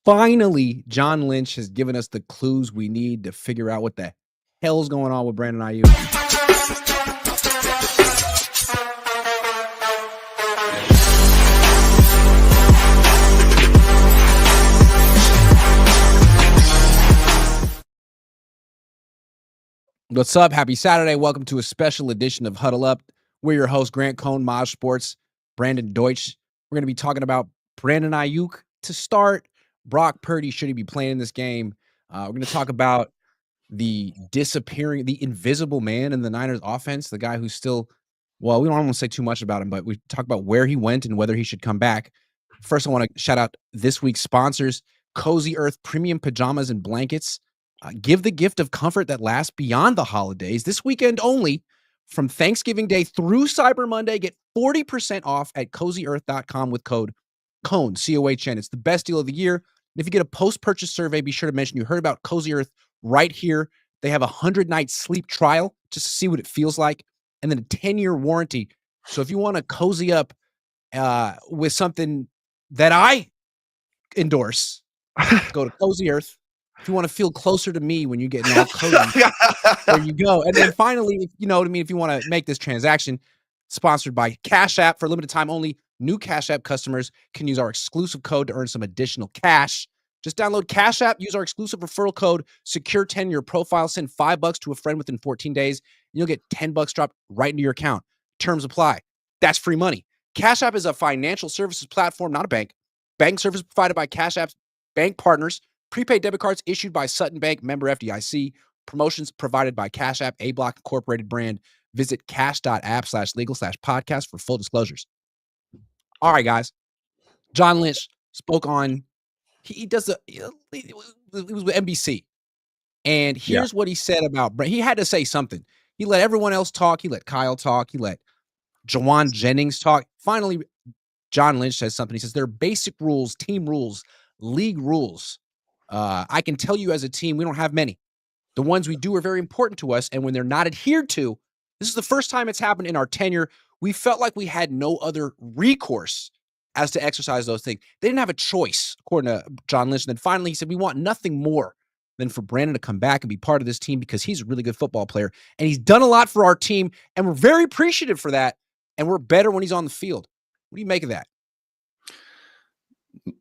Finally, John Lynch has given us the clues we need to figure out what the hell's going on with Brandon Ayuk. What's up? Happy Saturday. Welcome to a special edition of Huddle Up. We're your hosts, Grant Cohn, Maj Sports, Brandon Deutsch. We're going to be talking about Brandon Ayuk to start. Brock Purdy, should he be playing in this game? We're going to talk about the invisible man in the Niners offense, the guy who's still, well, we don't want to say too much about him, but we talk about where he went and whether he should come back. First, I want to shout out this week's sponsors, Cozy Earth Premium Pajamas and Blankets. Give the gift of comfort that lasts beyond the holidays. This weekend only, from Thanksgiving Day through Cyber Monday, get 40% off at CozyEarth.com with code COHN, C-O-H-N. It's the best deal of the year. And if you get a post-purchase survey, be sure to mention you heard about Cozy Earth right here. They have a 100-night sleep trial just to see what it feels like, and then a 10-year warranty. So if you want to cozy up with something that I endorse, go to Cozy Earth. If you want to feel closer to me when you get all cozy, there you go. And then finally, if you want to make this transaction, sponsored by Cash App for a limited time only. New Cash App customers can use our exclusive code to earn some additional cash. Just download Cash App, use our exclusive referral code, secure 10 your profile, send $5 to a friend within 14 days, and you'll get $10 dropped right into your account. Terms apply. That's free money. Cash App is a financial services platform, not a bank. Bank service provided by Cash App's bank partners. Prepaid debit cards issued by Sutton Bank, member FDIC. Promotions provided by Cash App, A Block Incorporated brand. Visit cash.app/legal/podcast for full disclosures. All right, guys. John Lynch spoke on, he was with NBC. And here's what he said about, he had to say something. He let everyone else talk. He let Kyle talk. He let Jawan Jennings talk. Finally, John Lynch says something. He says, there are basic rules, team rules, league rules. I can tell you as a team, we don't have many. The ones we do are very important to us, and when they're not adhered to, this is the first time it's happened in our tenure. We felt like we had no other recourse as to exercise those things. They didn't have a choice, according to John Lynch. And then finally, he said, we want nothing more than for Brandon to come back and be part of this team because he's a really good football player, and he's done a lot for our team, and we're very appreciative for that, and we're better when he's on the field. What do you make of that?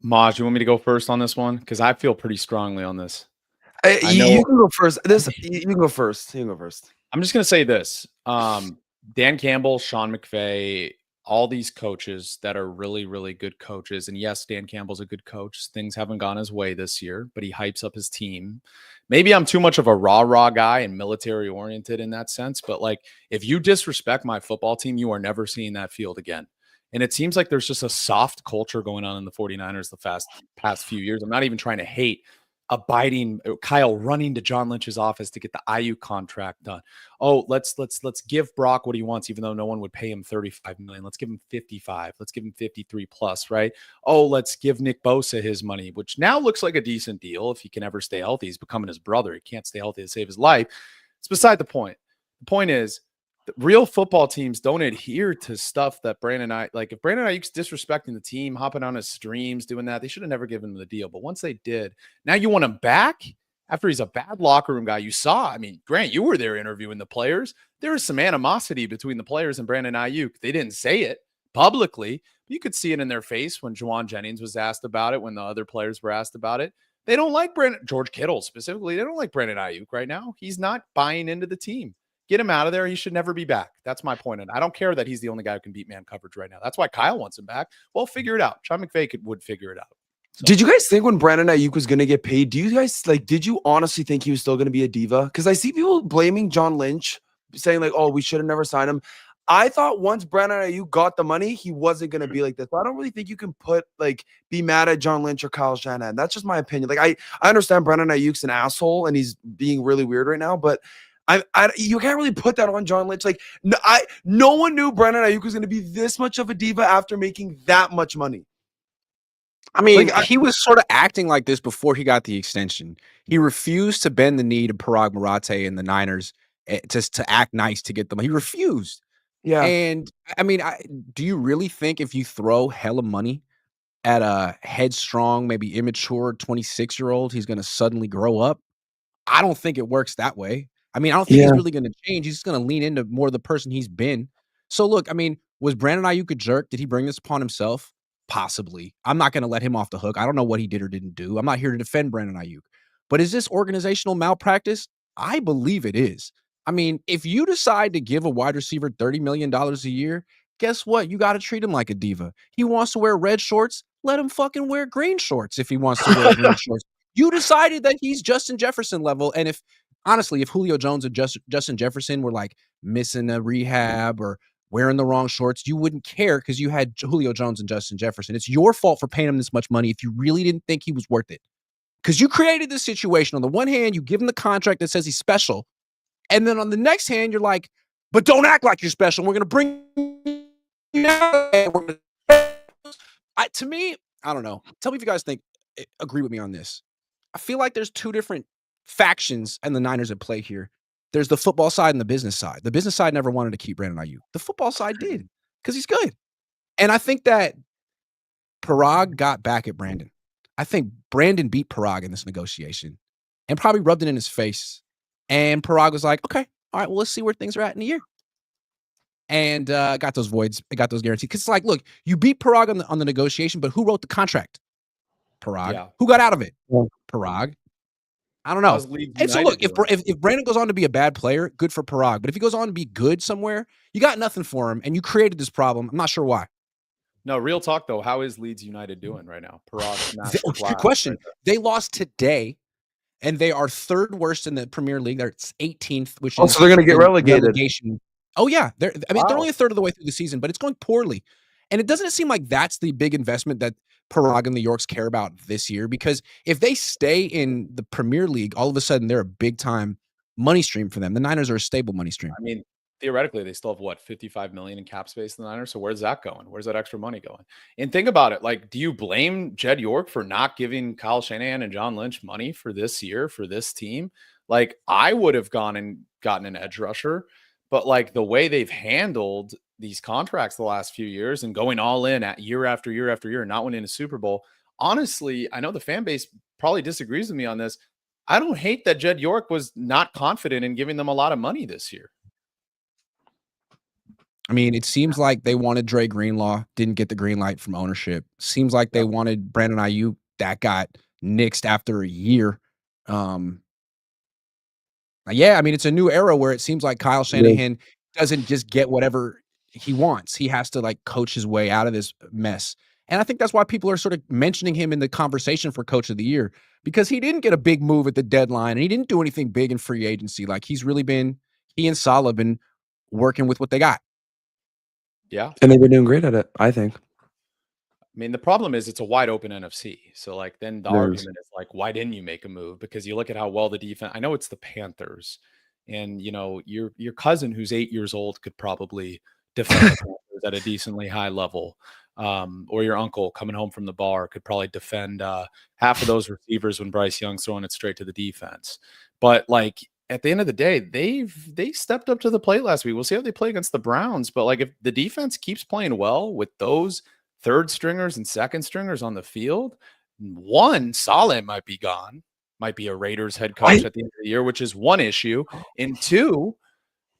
Maj, you want me to go first on this one? Because I feel pretty strongly on this. You can go first. You can go first. You can go first. I'm just going to say this. Dan Campbell, Sean McVay, all these coaches that are really, really good coaches. And yes, Dan Campbell's a good coach. Things haven't gone his way this year, but he hypes up his team. Maybe I'm too much of a rah-rah guy and military-oriented in that sense. But like, if you disrespect my football team, you are never seeing that field again. And it seems like there's just a soft culture going on in the 49ers the past few years. I'm not even trying to hate Kyle running to John Lynch's office to get the Ayuk contract done. Oh, let's give Brock what he wants, even though no one would pay him $35 million. Let's give him 55. Let's give him 53 plus, right? Oh, let's give Nick Bosa his money, which now looks like a decent deal if he can ever stay healthy. He's becoming his brother. He can't stay healthy to save his life. It's beside the point. The point is, real football teams don't adhere to stuff that if Brandon Ayuk's disrespecting the team, hopping on his streams, doing that, they should have never given him the deal. But once they did, now you want him back after he's a bad locker room guy. You saw, I mean, Grant, you were there interviewing the players. There is some animosity between the players and Brandon Ayuk. They didn't say it publicly, but you could see it in their face when Jawan Jennings was asked about it, when the other players were asked about it. They don't like George Kittle specifically. They don't like Brandon Ayuk right now. He's not buying into the team. Get him out of there. He should never be back. That's my point. And I don't care that he's the only guy who can beat man coverage right now. That's why Kyle wants him back. Well, figure it out. Sean McVay would figure it out. So. Did you guys think when Brandon Ayuk was going to get paid, did you honestly think he was still going to be a diva? Because I see people blaming John Lynch, saying like, oh, we should have never signed him. I thought once Brandon Ayuk got the money, he wasn't going to be like this. So I don't really think you can be mad at John Lynch or Kyle Shanahan. That's just my opinion. Like I understand Brandon Ayuk's an asshole and he's being really weird right now, but you can't really put that on John Lynch. Like, no one knew Brandon Ayuk was going to be this much of a diva after making that much money. I mean, he was sort of acting like this before he got the extension. He refused to bend the knee to Parag Marathe and the Niners just to act nice to get them. He refused. Yeah. And I mean, do you really think if you throw hella money at a headstrong, maybe immature 26-year-old, he's gonna suddenly grow up. I don't think it works that way. I mean, I don't think Yeah. he's really gonna change. He's just gonna lean into more of the person he's been. So look, I mean, was Brandon Ayuk a jerk? Did he bring this upon himself? Possibly. I'm not gonna let him off the hook. I don't know what he did or didn't do. I'm not here to defend Brandon Ayuk. But is this organizational malpractice? I believe it is. I mean, if you decide to give a wide receiver $30 million a year, guess what? You got to treat him like a diva. He wants to wear red shorts. Let him fucking wear green shorts if he wants to wear green shorts. You decided that he's Justin Jefferson level. And if honestly, if Julio Jones and Justin Jefferson were like missing a rehab or wearing the wrong shorts, you wouldn't care because you had Julio Jones and Justin Jefferson. It's your fault for paying him this much money if you really didn't think he was worth it. Because you created this situation. On the one hand, you give him the contract that says he's special. And then on the next hand, you're like, but don't act like you're special. We're going to bring you out. To me, I don't know. Tell me if you guys agree with me on this. I feel like there's two different factions and the Niners at play here. There's the football side and the business side. The business side never wanted to keep Brandon Ayuk. The football side did because he's good. And I think that Parag got back at Brandon. I think Brandon beat Parag in this negotiation and probably rubbed it in his face. And Parag was like, okay, all right, well, let's see where things are at in a year. And got those voids, got those guarantees. Because it's like, look, you beat Parag on the negotiation, but who wrote the contract? Parag. Yeah. Who got out of it? Yeah. Parag. I don't know. And so look, if Brandon goes on to be a bad player, good for Parag. But if he goes on to be good somewhere, you got nothing for him, and you created this problem. I'm not sure why. No, real talk though. How is Leeds United doing right now? Parag. Good question. Right, they lost today, and they are third worst in the Premier League. They're 18th, which is so they're going to get relegated. Oh yeah, they're only a third of the way through the season, but it's going poorly. And it doesn't seem like that's the big investment that Parag and the Yorks care about this year, because if they stay in the Premier League, all of a sudden they're a big time money stream for them. The Niners are a stable money stream. I mean, theoretically, they still have what, 55 million in cap space in the Niners. So where's that going? Where's that extra money going? And think about it. Like, do you blame Jed York for not giving Kyle Shanahan and John Lynch money for this year, for this team? Like, I would have gone and gotten an edge rusher, but like the way they've handled these contracts the last few years and going all in at year after year after year, not winning a Super Bowl. Honestly, I know the fan base probably disagrees with me on this. I don't hate that Jed York was not confident in giving them a lot of money this year. I mean, it seems like they wanted Dre Greenlaw, didn't get the green light from ownership. Seems like they wanted Brandon Ayuk, that got nixed after a year. Yeah, I mean, it's a new era where it seems like Kyle Shanahan doesn't just get whatever he wants. He has to like coach his way out of this mess. And I think that's why people are sort of mentioning him in the conversation for coach of the year, because he didn't get a big move at the deadline and he didn't do anything big in free agency. Like he and Saleh have been working with what they got. Yeah. And they've been doing great at it, I think. I mean, the problem is it's a wide open NFC. So like then the argument is like, why didn't you make a move? Because you look at how well the defense, I know it's the Panthers, and you know, your cousin who's 8 years old could probably defend the Panthers at a decently high level. Or your uncle coming home from the bar could probably defend half of those receivers when Bryce Young's throwing it straight to the defense. But like at the end of the day, they stepped up to the plate last week. We'll see how they play against the Browns. But like if the defense keeps playing well with those third stringers and second stringers on the field, one, Saleh might be gone, might be a Raiders head coach at the end of the year, which is one issue. And two,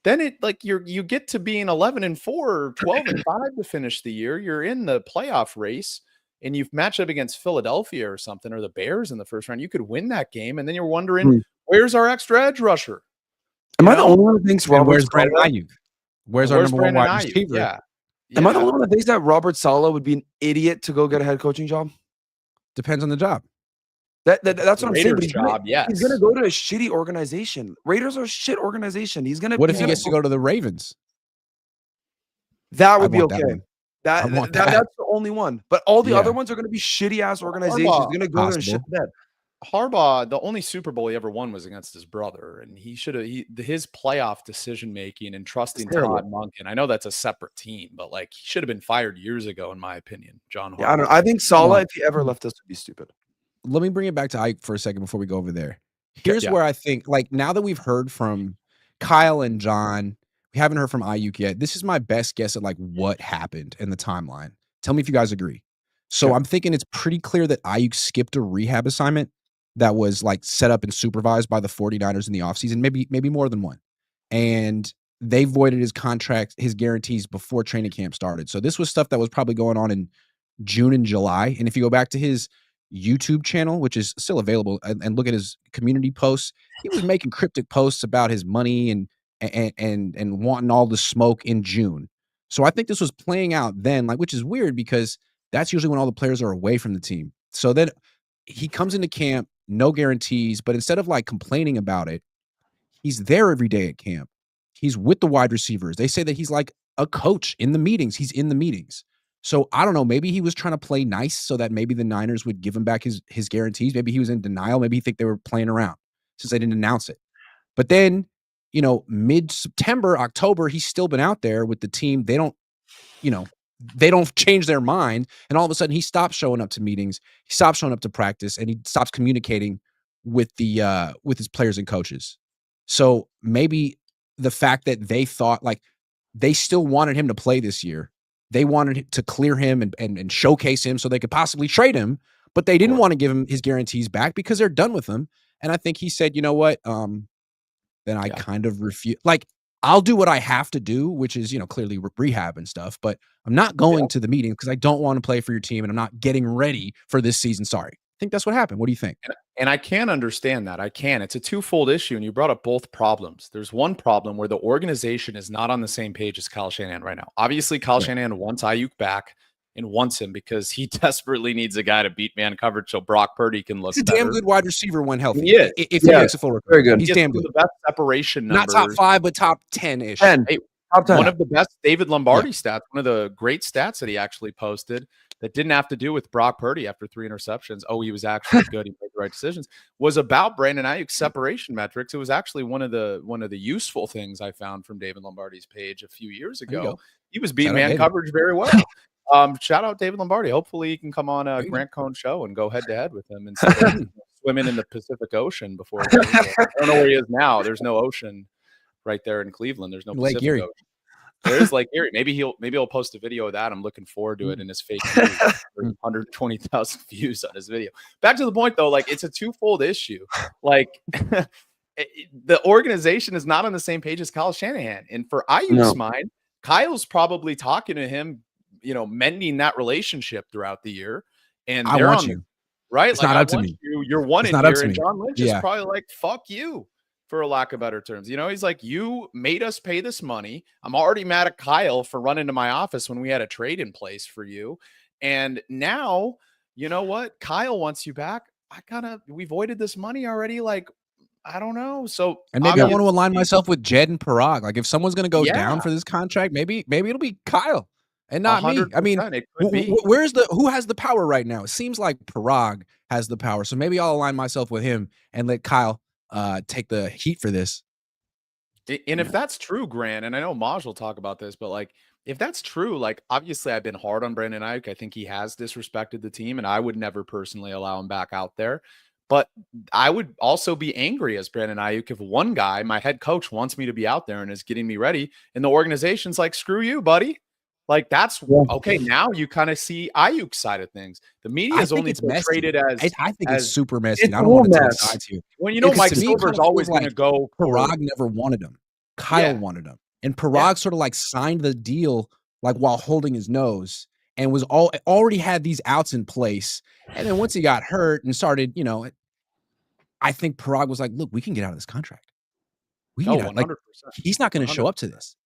then it like you get to being 11-4 or 12-5 to finish the year. You're in the playoff race and you've matched up against Philadelphia or something, or the Bears in the first round. You could win that game. And then you're wondering, where's our extra edge rusher? Am I the only one who thinks where's Brandon Ayuk? Where's our number one wide receiver? Yeah. Am I the only one that thinks that Robert Saleh would be an idiot to go get a head coaching job? Depends on the job. That's what I'm saying. He's going to go to a shitty organization. Raiders are a shit organization. He's going to. What if he gets to go to the Ravens? That would be okay. That's the only one. But all the other ones are going to be shitty ass organizations. He's going to go there and shit the bed. Harbaugh, the only Super Bowl he ever won was against his brother, and he should have his playoff decision making and trusting Todd Monken. I know that's a separate team, but like he should have been fired years ago, in my opinion. John Harbaugh. Yeah, I think Saleh, if he ever left us, would be stupid. Let me bring it back to Ike for a second before we go over there. Here's where I think, like, now that we've heard from Kyle and John, we haven't heard from Ayuk yet. This is my best guess at like what happened in the timeline. Tell me if you guys agree. So Okay. I'm thinking it's pretty clear that Ayuk skipped a rehab assignment that was like set up and supervised by the 49ers in the offseason, maybe more than one. And they voided his contract, his guarantees before training camp started. So this was stuff that was probably going on in June and July. And if you go back to his YouTube channel, which is still available, and look at his community posts, he was making cryptic posts about his money and wanting all the smoke in June. So I think this was playing out then, like, which is weird because that's usually when all the players are away from the team. So then he comes into camp, no guarantees, but instead of like complaining about it, he's there every day at camp. He's with the wide receivers. They say that he's like a coach in the meetings. He's in the meetings. So I don't know. Maybe he was trying to play nice so that maybe the Niners would give him back his guarantees. Maybe he was in denial. Maybe he think they were playing around since they didn't announce it. But then, mid-September, October, he's still been out there with the team. They don't change their mind. And all of a sudden he stops showing up to meetings. He stops showing up to practice and he stops communicating with with his players and coaches. So maybe the fact that they thought like they still wanted him to play this year. They wanted to clear him and showcase him so they could possibly trade him, but they didn't want to give him his guarantees back because they're done with him. And I think he said, you know what? Then I kind of refuse. Like, I'll do what I have to do, which is, clearly rehab and stuff, but I'm not going to the meeting because I don't want to play for your team and I'm not getting ready for this season. Sorry. I think that's what happened. What do you think? And I can understand that. I can. It's a twofold issue, and you brought up both problems. There's one problem where the organization is not on the same page as Kyle Shanahan right now. Obviously, Kyle Shanahan wants Ayuk back and wants him because he desperately needs a guy to beat man coverage so Brock Purdy can look He's a better. damn good wide receiver when healthy. He is. If he makes a full recovery. Very good. He's damn good. The best separation numbers. Not top 5, but top 10-ish. 10. Hey, Top 10. one of the best David Lombardi stats, one of the great stats that he actually posted that didn't have to do with Brock Purdy after 3 interceptions. Oh, he was actually good. He made the right decisions. Was about Brandon Ayuk's separation metrics. It was actually one of the useful things I found from David Lombardi's page a few years ago. He was beating man coverage very well. Shout out David Lombardi. Hopefully he can come on a Grant Cohn show and go head to head with him instead of swimming in the Pacific Ocean before. I don't know where he is now. There's no ocean right there in Cleveland. There's no Lake Pacific Erie. Ocean. There is Lake Erie. Maybe he'll post a video of that. I'm looking forward to it in his fake news. 120,000 views on his video. Back to the point though, like it's a twofold issue. Like the organization is not on the same page as Kyle Shanahan. And for Ayuk's mind, Kyle's probably talking to him, mending that relationship throughout the year. And I want you. Right? It's not up to me. You're one it's in not here. Up to and me. John Lynch is probably like, fuck you. For a lack of better terms, he's like, you made us pay this money. I'm already mad at Kyle for running to my office when we had a trade in place for you. And now, you know what? Kyle wants you back. We voided this money already. Like, I don't know. So, and maybe I want to align myself with Jed and Parag. Like, if someone's going to go down for this contract, maybe it'll be Kyle and not me. I mean, who has the power right now? It seems like Parag has the power. So maybe I'll align myself with him and let Kyle take the heat for this. And if that's true, Grant, and I know Maj will talk about this, but like if that's true, like obviously I've been hard on Brandon Ayuk. I think he has disrespected the team, and I would never personally allow him back out there. But I would also be angry as Brandon Ayuk if one guy, my head coach, wants me to be out there and is getting me ready, and the organization's like, screw you, buddy. Like that's okay. Now you kind of see Ayuk's side of things. The media is only portrayed as I think it's super messy. I don't want to take sides here. When Mike Silver's always going to go. Parag never wanted him. Kyle wanted him, and Parag sort of like signed the deal like while holding his nose and was already had these outs in place. And then once he got hurt and started, I think Parag was like, "Look, we can get out of this contract. We can get out. Like he's not going to show up to this.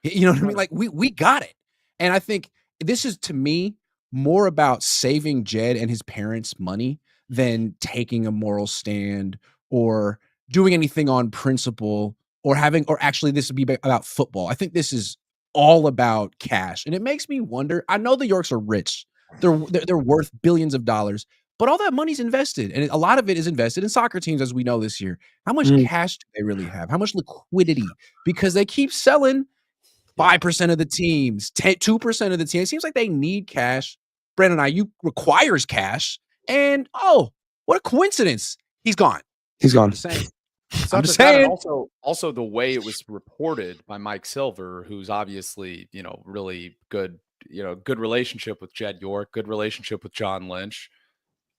You know what I mean? Like we got it." And I think this is, to me, more about saving Jed and his parents' money than taking a moral stand or doing anything on principle or actually this would be about football. I think this is all about cash. And it makes me wonder, I know the Yorks are rich. They're worth billions of dollars, but all that money's invested. And a lot of it is invested in soccer teams, as we know this year. How much cash do they really have? How much liquidity? Because they keep selling 5% of the teams, 2% of the team. It seems like they need cash. Brandon Ayuk requires cash. And, what a coincidence. He's gone. He's gone. I'm just saying. Also, the way it was reported by Mike Silver, who's obviously, really good good relationship with Jed York, good relationship with John Lynch.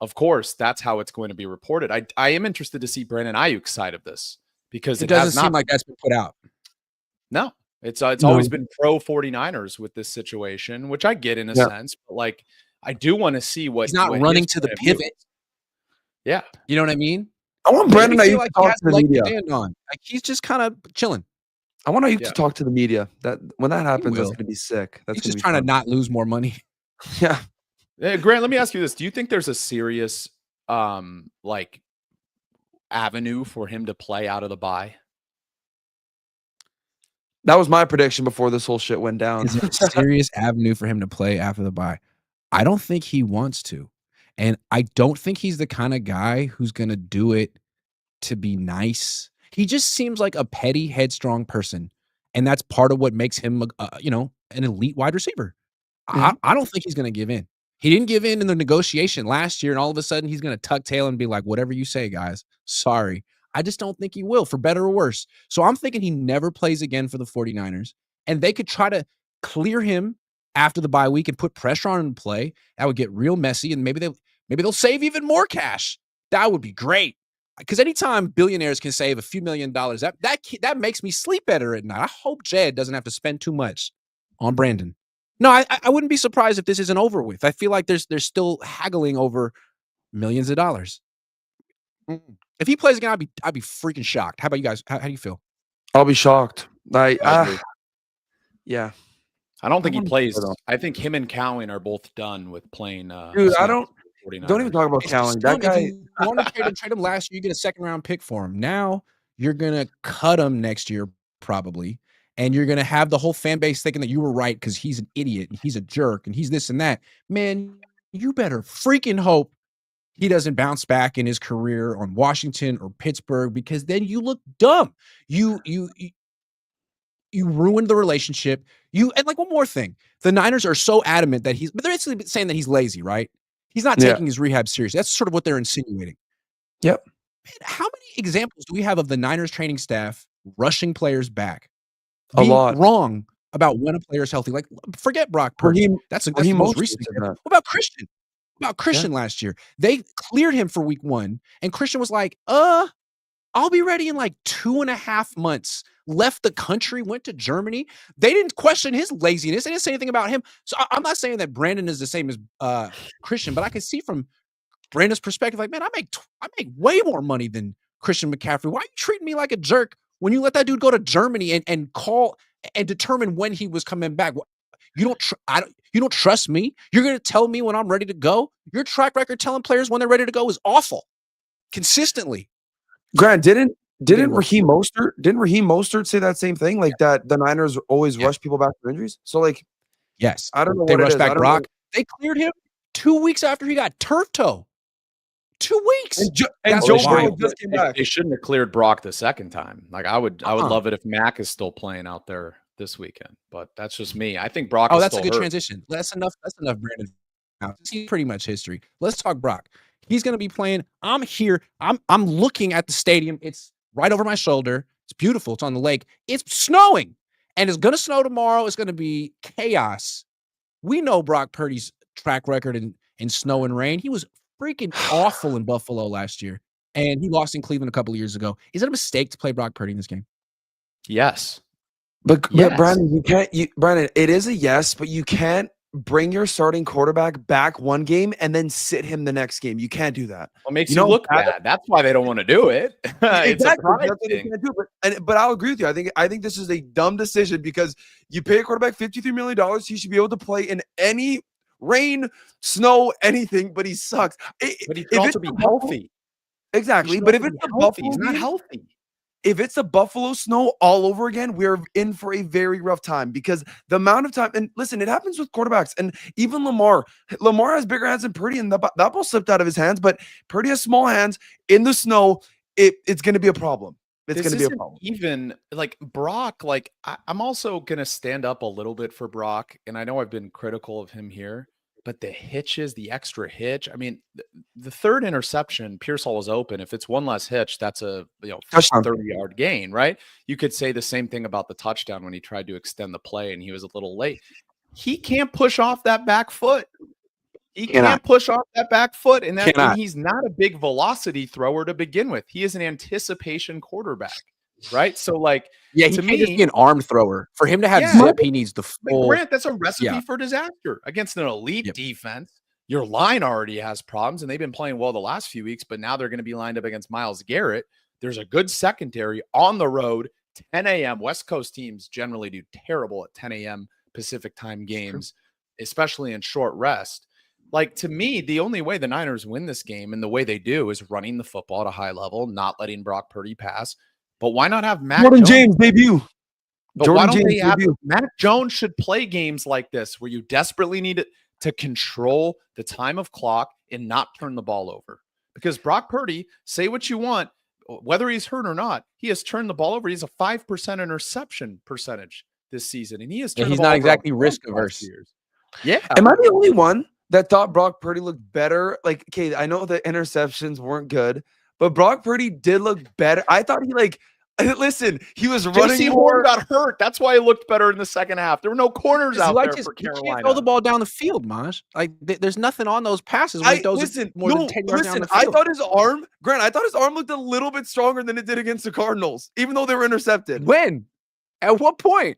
Of course, that's how it's going to be reported. I am interested to see Brandon Ayuk's side of this because It it doesn't has not seem like that's been put out. No, it's No. always been pro 49ers with this situation, which I get in a sense, but like I do want to see what He's not what running his to the point of view pivot. is. Yeah. You know what I mean? I want Makes Brandon me Ayuk feel to like he talk has to a the leg to media. stand on. Like he's just kind of chilling. I want Ayuk Yeah. to talk to the media. That when that happens, that's will. gonna be sick. That's He's gonna just be trying to fun. not lose more money. Yeah. Grant, let me ask you this. Do you think there's a serious like avenue for him to play out of the bye? That was my prediction before this whole shit went down. Is there a serious avenue for him to play after the bye? I don't think he wants to. And I don't think he's the kind of guy who's going to do it to be nice. He just seems like a petty, headstrong person. And that's part of what makes him, an elite wide receiver. Mhm. I don't think he's going to give in. He didn't give in the negotiation last year, and all of a sudden he's going to tuck tail and be like, whatever you say, guys. Sorry. I just don't think he will, for better or worse. So I'm thinking he never plays again for the 49ers, and they could try to clear him after the bye week and put pressure on him to play. That would get real messy, and maybe they'll save even more cash. That would be great. Because anytime billionaires can save a few $1,000,000, that makes me sleep better at night. I hope Jed doesn't have to spend too much on Brandon. No, I wouldn't be surprised if this isn't over with. I feel like there's still haggling over millions of dollars. If he plays again, I'd be freaking shocked. How about you guys? How do you feel? I'll be shocked. I agree. Yeah. I don't think he wouldn't plays. say that. I think him and Cowan are both done with playing. Dude, I snaps don't for the even 49ers. talk about It's Cowan. just That dumb. If guy. you want to trade him last year, you get a second-round pick for him. Now you're gonna cut him next year probably, and you're gonna have the whole fan base thinking that you were right because he's an idiot and he's a jerk and he's this and that. Man, you better freaking hope he doesn't bounce back in his career on Washington or Pittsburgh, because then you look dumb. You ruined the relationship. And like one more thing, the Niners are so adamant that but they're basically saying that he's lazy, right? He's not Yeah. taking his rehab serious. That's sort of what they're insinuating. Yep. Man, how many examples do we have of the Niners training staff rushing players back? A Being lot. wrong about when a player is healthy. Like, forget Brock Purdy. That's the most recent example. What about Christian? Last year? They cleared him for week 1, and Christian was like, I'll be ready in like 2.5 months. Left the country, went to Germany. They didn't question his laziness. They didn't say anything about him. So I'm not saying that Brandon is the same as Christian, but I can see from Brandon's perspective, like, man, I make way more money than Christian McCaffrey. Why are you treating me like a jerk when you let that dude go to Germany and call and determine when he was coming back? You don't trust me. You're going to tell me when I'm ready to go. Your track record telling players when they're ready to go is awful. Consistently. Grant, didn't Didn't work. Raheem Mostert say that same thing? Like that the Niners always rush people back for injuries? So like, yes, I don't know they what it rushed is. I back don't Brock. know. They cleared him 2 weeks after he got turf toe. 2 weeks. And That's Joe wild. Burrow just came back. They shouldn't have cleared Brock the second time. Like I would Uh-uh. love it if Mac is still playing out there this weekend, but that's just me. I think Brock Oh, is that's a still good hurt. transition. That's enough, Brandon. Now, he's pretty much history. Let's talk Brock. He's going to be playing. I'm here. I'm looking at the stadium. It's right over my shoulder. It's beautiful. It's on the lake. It's snowing, and it's going to snow tomorrow. It's going to be chaos. We know Brock Purdy's track record in snow and rain. He was freaking awful in Buffalo last year, and he lost in Cleveland a couple of years ago. Is it a mistake to play Brock Purdy in this game? Yes. But Yes. Brandon, it is a yes, but you can't bring your starting quarterback back one game and then sit him the next game. You can't do that. What makes You you know, look bad? That's why they don't want to do it. It's a Exactly. pride That's what they thing. can't do. But I'll agree with you. I think this is a dumb decision because you pay a quarterback $53 million. He should be able to play in any rain, snow, anything, but he sucks. But he can also be healthy. Exactly. But if it's the Buffalo, he's not game, healthy. if it's a Buffalo snow all over again, we're in for a very rough time because the amount of time, and listen, it happens with quarterbacks and even Lamar has bigger hands than Purdy, and that ball slipped out of his hands, but Purdy has small hands in the snow. It's going to be a problem. It's going to be a problem. Even like Brock, like I'm also going to stand up a little bit for Brock. And I know I've been critical of him here, but the hitches, the extra hitch. I mean, the third interception, Pearsall was open. If it's one less hitch, that's a Touchdown. 30-yard gain, right? You could say the same thing about the touchdown when he tried to extend the play and he was a little late. he can't push off that back foot. He Cannot. can't push off that back foot, and Cannot. he's not a big velocity thrower to begin with. He is an anticipation quarterback, right? So, like, Yeah, he to can't just me, be an arm thrower. For him to have Yeah. zip, he needs the but full. Grant, that's a recipe Yeah. for disaster against an elite Yep. defense. Your line already has problems, and they've been playing well the last few weeks, but now they're going to be lined up against Myles Garrett. There's a good secondary on the road, 10 a.m. West Coast teams generally do terrible at 10 a.m. Pacific time games, especially in short rest. Like, to me, the only way the Niners win this game, and the way they do, is running the football at a high level, not letting Brock Purdy pass. But why not have Mac Jordan Jones? James debut. But Jordan why don't James they have debut. Mac Jones should play games like this where you desperately need to control the time of clock and not turn the ball over. Because Brock Purdy, say what you want, whether he's hurt or not, he has turned the ball over. He's a 5% interception percentage this season, and he has Yeah, turned he's the ball not over exactly a bunch risk the last averse. few years. Yeah. Am I the only one that thought Brock Purdy looked better? Like, okay, I know the interceptions weren't good, but Brock Purdy did look better. I thought listen, he was running JC more. Horn got hurt. That's why he looked better in the second half. There were no corners out there for He can't Carolina. throw the ball down the field, Maj. Like, there's nothing on those passes when he throws it more than 10 yards down the I field. thought his arm looked a little bit stronger than it did against the Cardinals, even though they were intercepted. When? At what point?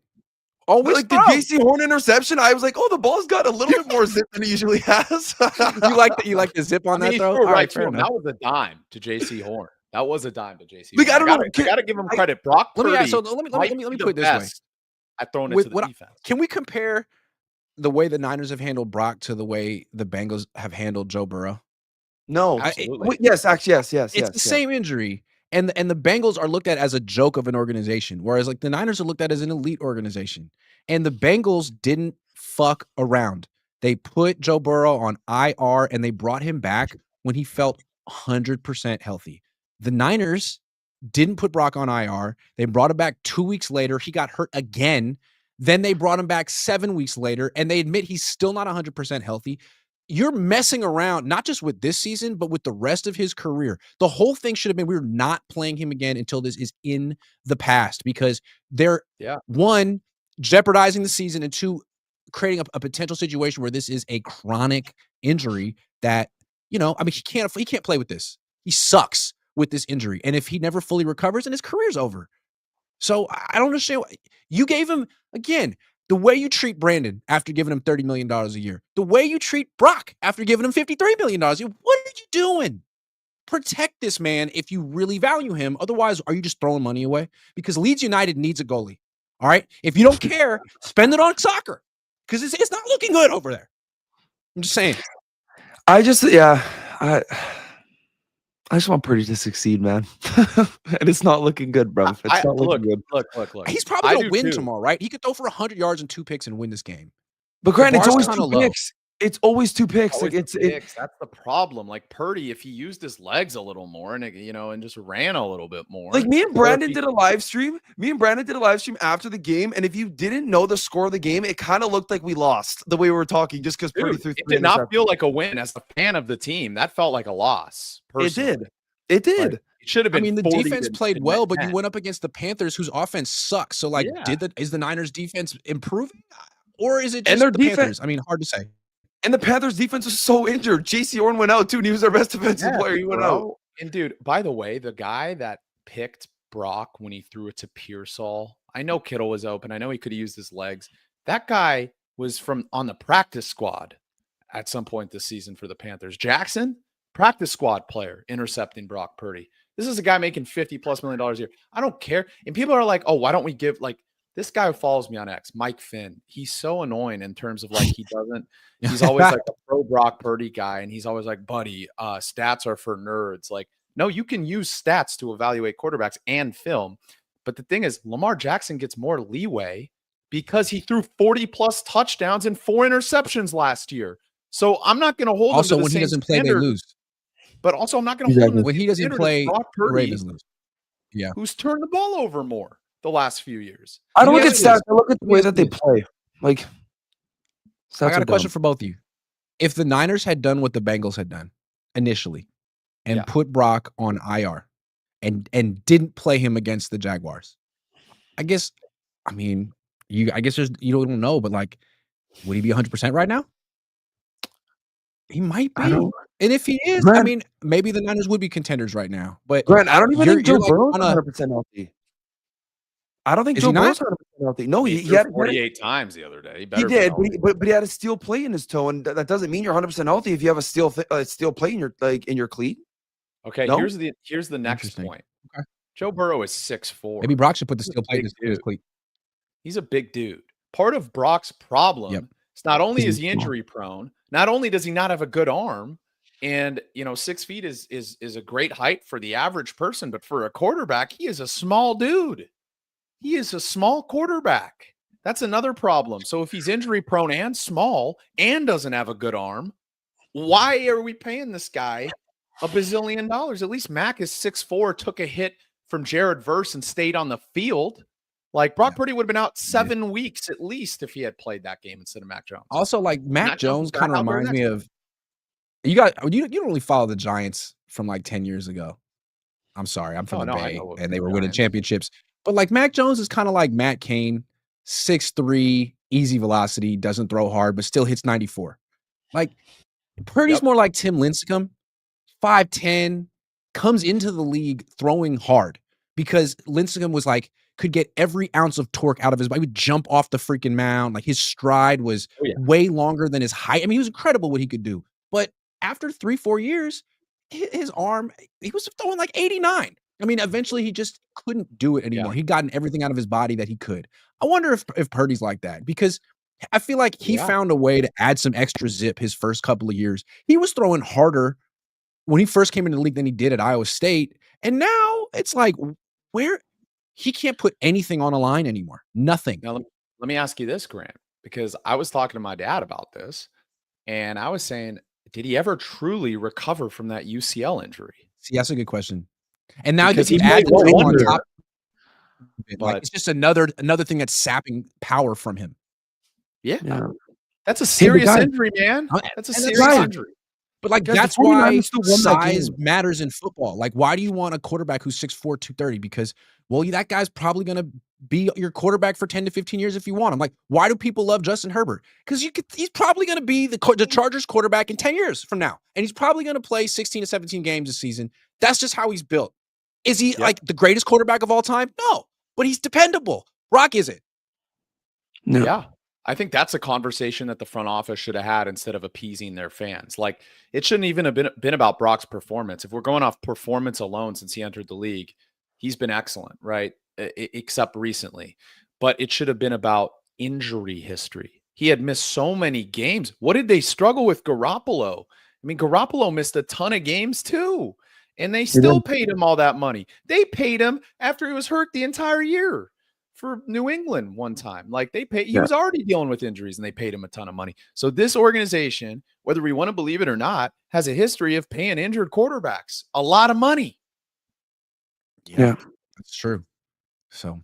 But Always like the throw. JC Horn interception, I was like, oh, the ball's got a little bit more zip than it usually has. You like the zip on I mean, that he throw? threw it All right to fair him. enough. That was a dime to JC Horn. That was a dime to JC Like, Horn. I don't know. I got to give him credit. Brock Let Purdy me ask, so let me might put be it the this way. best at throwing it With to the what defense. Can we compare the way the Niners have handled Brock to the way the Bengals have handled Joe Burrow? No, Absolutely. yes, actually, yes. It's the same injury, and the Bengals are looked at as a joke of an organization, whereas like the Niners are looked at as an elite organization. And the Bengals didn't fuck around. They put Joe Burrow on IR and they brought him back when he felt 100% healthy. The Niners didn't put Brock on IR. They brought him back 2 weeks later. He got hurt again. Then they brought him back 7 weeks later, and they admit he's still not 100% healthy. You're messing around, not just with this season, but with the rest of his career. The whole thing should have been, we're not playing him again until this is in the past, because they're, one, jeopardizing the season, and two, creating a potential situation where this is a chronic injury that, I mean, he can't play with this. He sucks with this injury. And if he never fully recovers, then his career's over. So I don't understand. You gave him, again, the way you treat Brandon after giving him $30 million a year, the way you treat Brock after giving him $53 million a year. What are you doing? Protect this man if you really value him. Otherwise, are you just throwing money away? Because Leeds United needs a goalie. All right? If you don't care, spend it on soccer, because it's not looking good over there. I'm just saying. I just want Purdy to succeed, man. And it's not looking good, bro. It's not looking good. Look. He's probably going to win tomorrow, right? He could throw for 100 yards and 2 picks and win this game. But Grant, it's always kinda 2 picks. It's always 2 picks. Always Like picks. That's the problem. Like Purdy, if he used his legs a little more and and just ran a little bit more. Like me and Brandon did a live stream. After the game, and if you didn't know the score of the game, it kind of looked like we lost the way we were talking, just because Purdy threw. It did not feel like a win. As a fan of the team, that felt like a loss. Personally. It did. Like, it should have been. I mean, the defense played well, but you 10. went up against the Panthers, whose offense sucks. So, like, is the Niners' defense improving, or is it just their the defense? Panthers? I mean, hard to say. And the Panthers' defense was so injured. JC Horn went out too, and he was their best defensive player. He went out. And dude, by the way, the guy that picked Brock when he threw it to Pearsall, I know Kittle was open. I know he could have used his legs. That guy was on the practice squad at some point this season for the Panthers. Jackson, practice squad player, intercepting Brock Purdy. This is a guy making $50+ million a year. I don't care. And people are like, oh, why don't we give, like, this guy who follows me on X, Mike Finn. He's so annoying in terms of, like, he's always like a pro Brock Purdy guy. And he's always like, buddy, stats are for nerds. Like, no, you can use stats to evaluate quarterbacks and film. But the thing is, Lamar Jackson gets more leeway because he threw 40+ touchdowns and 4 interceptions last year. So I'm not going to hold him to the when he same doesn't play, standard, they lose. But also, I'm not going to hold him to when he doesn't play, Brock the Purdy, Ravens lose. Yeah, who's turned the ball over more the last few years. I don't look at stats. I look at the way that they play. Like, I got a question for both of you. If the Niners had done what the Bengals had done initially and put Brock on IR and didn't play him against the Jaguars, I guess there's, you don't know, but like, Would he be 100% right now? He might be. I don't. And if he is, I Grant, mean, maybe the Niners would be contenders right now. But Grant, I don't even think Joe you're like Burrow's on a 100% healthy. I don't think Is Joe he not? Burrow's 100% healthy. No, He he threw had 48 times the other day. He he better be did, healthy. but he had a steel plate in his toe, and that doesn't mean you're 100% healthy if you have a steel plate in your in your cleat. Okay, No? here's the next Interesting. point. Okay. Joe Burrow is 6'4". Maybe Brock should put the He's a steel plate in big his dude. cleat. He's a big dude. Part of Brock's problem is not only is he injury prone, not only does he not have a good arm, and 6 feet is a great height for the average person, but for a quarterback, he is a small dude. He is a small quarterback. That's another problem. So if he's injury prone and small and doesn't have a good arm, why are we paying this guy $1 bazillion? At least Mac is 6'4", took a hit from Jared Verse and stayed on the field. Like Brock Purdy would have been out 7 weeks at least if he had played that game instead of Mac Jones. Also, like Mac Jones kind of reminds me of you don't really follow the Giants from like 10 years ago. I'm sorry, I'm from the Bay, and they were winning championships. But like Mac Jones is kind of like Matt Cain, 6'3", easy velocity, doesn't throw hard, but still hits 94. Like Purdy's more like Tim Lincecum, 5'10", comes into the league throwing hard because Lincecum was like, could get every ounce of torque out of his body. He would jump off the freaking mound. Like his stride was way longer than his height. I mean, he was incredible what he could do. But after 3-4 years, his arm, he was throwing like 89. I mean, eventually he just couldn't do it anymore. He'd gotten everything out of his body that he could. I wonder if Purdy's like that because I feel like he found a way to add some extra zip his first couple of years. He was throwing harder when he first came into the league than he did at Iowa State. And now it's like where he can't put anything on a line anymore. Nothing. Now, let me ask you this, Grant, because I was talking to my dad about this, and I was saying, did he ever truly recover from that UCL injury? See, that's a good question. And now because he add the two on top. Like it's just another thing that's sapping power from him. Yeah. That's a serious injury, man. That's a serious injury. But like that's why size matters in football. Like, why do you want a quarterback who's 6'4", 230? Because that guy's probably gonna be your quarterback for 10 to 15 years if you want him. Like, why do people love Justin Herbert? Because he's probably gonna be the Chargers quarterback in 10 years from now, and he's probably gonna play 16 to 17 games this season. That's just how he's built. Is he like the greatest quarterback of all time? No, but he's dependable. Brock isn't. No. Yeah. I think that's a conversation that the front office should have had instead of appeasing their fans. Like it shouldn't even have been about Brock's performance. If we're going off performance alone since he entered the league, he's been excellent, right? Except recently. But it should have been about injury history. He had missed so many games. What did they struggle with Garoppolo? I mean, Garoppolo missed a ton of games too, and they still paid him all that money. They paid him after he was hurt the entire year. For New England one time, like he was already dealing with injuries and they paid him a ton of money. So this organization, whether we want to believe it or not, has a history of paying injured quarterbacks a lot of money. Yeah, that's true. So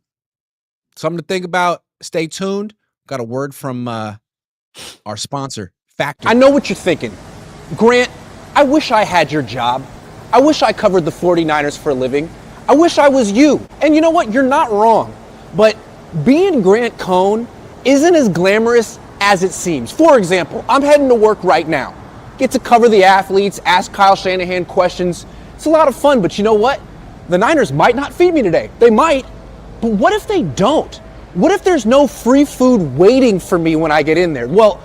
something to think about. Stay tuned. Got a word from our sponsor, Factor. I know what you're thinking. Grant, I wish I had your job. I wish I covered the 49ers for a living. I wish I was you. And you know what? You're not wrong. But being Grant Cohn isn't as glamorous as it seems. For example, I'm heading to work right now. Get to cover the athletes, ask Kyle Shanahan questions. It's a lot of fun, but you know what? The Niners might not feed me today. They might. But what if they don't? What if there's no free food waiting for me when I get in there? Well,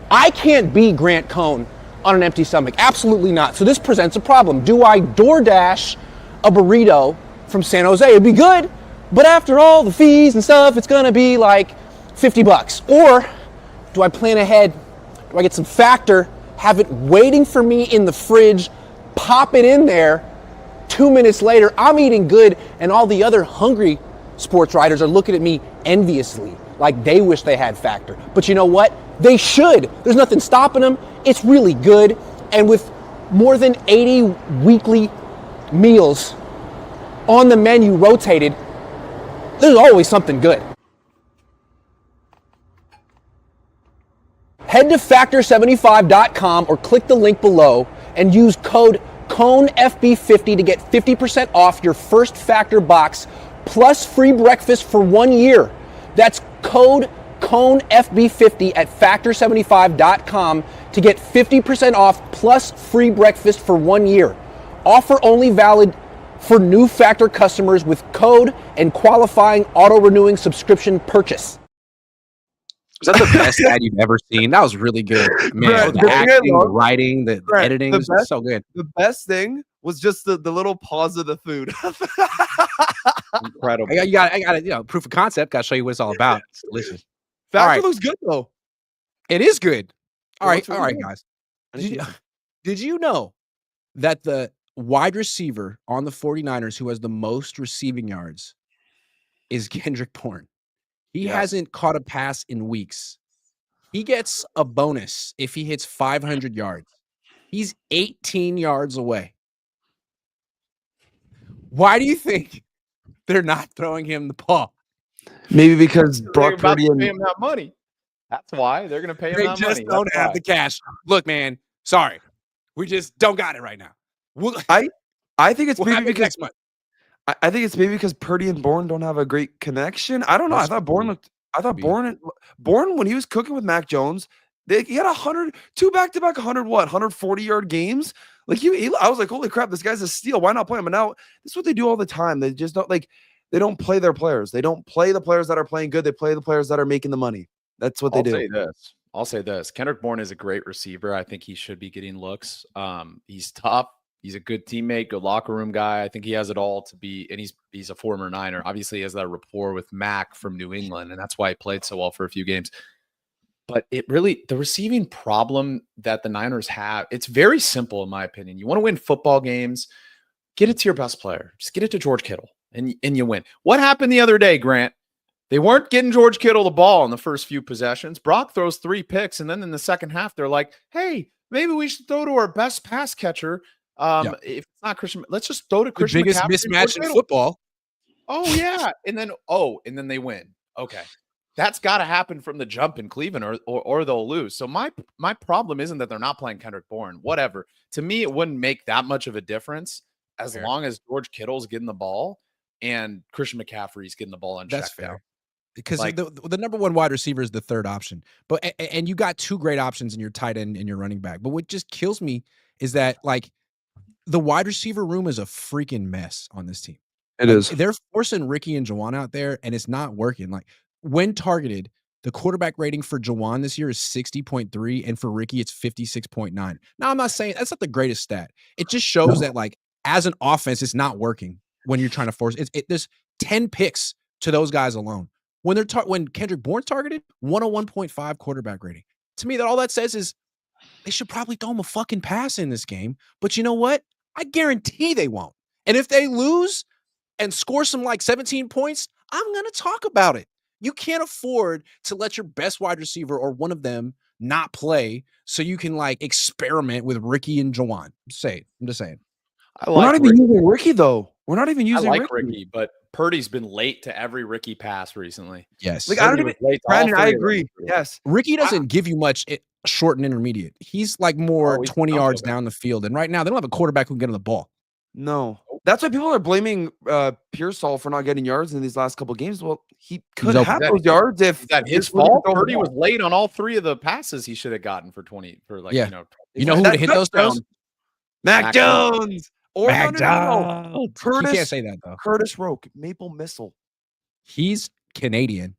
I can't be Grant Cohn on an empty stomach. Absolutely not. So this presents a problem. Do I DoorDash a burrito from San Jose? It'd be good. But after all the fees and stuff, it's gonna be like $50. Or do I plan ahead? Do I get some Factor, have it waiting for me in the fridge, pop it in there, 2 minutes later, I'm eating good, and all the other hungry sports writers are looking at me enviously, like they wish they had Factor. But you know what? They should. There's nothing stopping them. It's really good. And with more than 80 weekly meals on the menu rotated, there's always something good. Head to factor75.com or click the link below and use code CONEFB50 to get 50% off your first Factor box plus free breakfast for 1 year. That's code Cone FB50 at factor75.com to get 50% off plus free breakfast for 1 year. Offer only valid for new Factor customers with code and qualifying auto-renewing subscription purchase. Was that the best ad you've ever seen? That was really good. Man, Brad, the the thing I acting, the love- writing, the Brad, editing the was best- so good. The best thing was just the little pause of the food. Incredible. I got proof of concept. Got to show you what it's all about. It's delicious. Factor right. looks good though. It is good. All It right, looks really good. guys. I need Did you know that the wide receiver on the 49ers who has the most receiving yards is Kendrick Bourne? He Yes. hasn't caught a pass in weeks. He gets a bonus if he hits 500 yards. He's 18 yards away. Why do you think they're not throwing him the ball? Maybe because They're Brock about Purdy to pay and him that money. That's why they're going to pay him They that just money. don't That's have why. the cash. Look, man, sorry. We just don't got it right now. We'll, I think it's we'll maybe have it because next month. I think it's maybe because Purdy and Bourne don't have a great connection. I don't know. That's I thought Bourne cool. looked. I thought Be. Bourne when he was cooking with Mac Jones, he had 2 back-to-back 140-yard games. Like I was like, holy crap, this guy's a steal. Why not play him? And now this is what they do all the time. They just don't they don't play their players. They don't play the players that are playing good. They play the players that are making the money. That's what they do. I'll say this. Kendrick Bourne is a great receiver. I think he should be getting looks. He's tough. He's a good teammate, good locker room guy. I think he has it all to be, and he's a former Niner. Obviously, he has that rapport with Mac from New England, and that's why he played so well for a few games. But the receiving problem that the Niners have, it's very simple in my opinion. You want to win football games, get it to your best player. Just get it to George Kittle, and you win. What happened the other day, Grant? They weren't getting George Kittle the ball in the first few possessions. Brock throws 3 picks, and then in the second half, they're like, hey, maybe we should throw to our best pass catcher. If it's not Christian, let's just throw to Christian. The biggest McCaffrey and mismatch George in Kittle. football. Oh yeah, and then they win. Okay, that's got to happen from the jump in Cleveland, or they'll lose. So my problem isn't that they're not playing Kendrick Bourne. Whatever. To me, it wouldn't make that much of a difference as long as George Kittle's getting the ball and Christian McCaffrey's getting the ball unchecked. That's fair. Down. Because Like- the number one wide receiver is the third option. But and you got 2 great options in your tight end and your running back. But what just kills me is that like the wide receiver room is a freaking mess on this team. It is. They're forcing Ricky and Juwan out there, and it's not working. Like when targeted, the quarterback rating for Juwan this year is 60.3, and for Ricky, it's 56.9. Now, I'm not saying that's not the greatest stat. It just shows that like as an offense, it's not working when you're trying to force it. There's 10 picks to those guys alone. When when Kendrick Bourne's targeted, 101.5 quarterback rating. To me, all that says is they should probably throw him a fucking pass in this game. But you know what? I guarantee they won't. And if they lose and score some like 17 points, I'm going to talk about it. You can't afford to let your best wide receiver or one of them not play so you can like experiment with Ricky and Juwan. I'm just saying. We're not even using Ricky though. We're not even I using like Ricky. Ricky, but Purdy's been late to every Ricky pass recently. Yes. Like I don't Purdy even. was late to all Brandon, I 3 of them. agree. Yes. Ricky doesn't give you much short and intermediate. He's like more he's 20 dumb yards though, man. down the field. And right now, they don't have a quarterback who can get on the ball. No. That's why people are blaming Pearsall for not getting yards in these last couple of games. Well, he could open. have Is that- those yards if Is that his if Purdy fault? could throw the Purdy was ball. late on all 3 of the passes he should have gotten for 20 for like Yeah. you know. You know who would have hit those throws? Mac Mac Jones. Or Mac no. Jones. You Curtis can't say that though. Curtis Roke, Maple Missile. He's Canadian.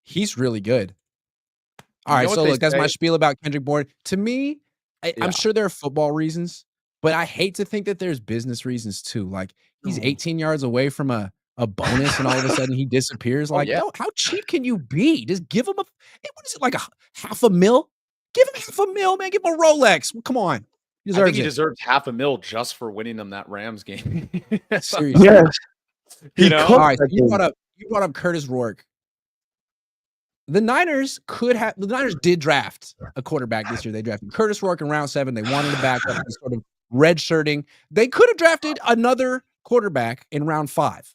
He's really good. All You right, know what so they look, that's my say- spiel about Kendrick Bourne. To me, Yeah. I'm sure there are football reasons, but I hate to think that there's business reasons too. Like he's No. 18 yards away from a bonus, and all of a sudden he disappears. Like, yeah. yo, how cheap can you be? Just give him what is it, like $500,000? Give him $500,000, man. Give him a Rolex. Well, come on. He I deserves think he it. deserves $500,000 just for winning them that Rams game. Seriously. Yes. You know? All right, so you brought up Curtis Rourke. The Niners did draft a quarterback this year. They drafted Curtis Rourke in round 7. They wanted to back up this sort of redshirting. They could have drafted another quarterback in round 5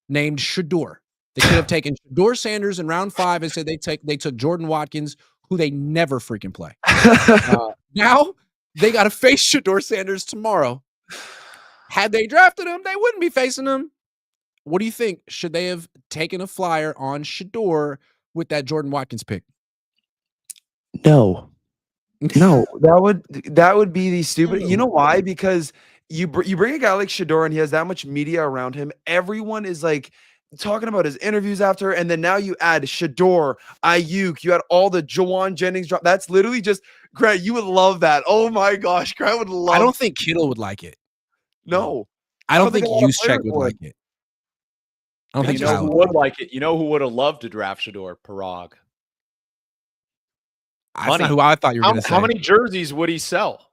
named Shador. They could have taken Shador Sanders in round 5 and said they took Jordan Watkins, who they never freaking play. Now they got to face Shador Sanders tomorrow. Had they drafted him, they wouldn't be facing him. What do you think? Should they have taken a flyer on Shador with that Jordan Watkins pick? No, that would be the stupid. You know why? Because you bring a guy like Shador and he has that much media around him. Everyone is like talking about his interviews after, and then now you add Shador, Ayuk, you had all the Jawan Jennings drop. That's literally just Grant. You would love that. Oh my gosh, Grant would love. I don't think Kittle would like it. No, I don't think a lot of Juszczyk players would would. like it. I don't think You know Kyle who would. would like it? You know who would have loved to draft Shador? Parag. That's not who I thought you were going to say. How many jerseys would he sell?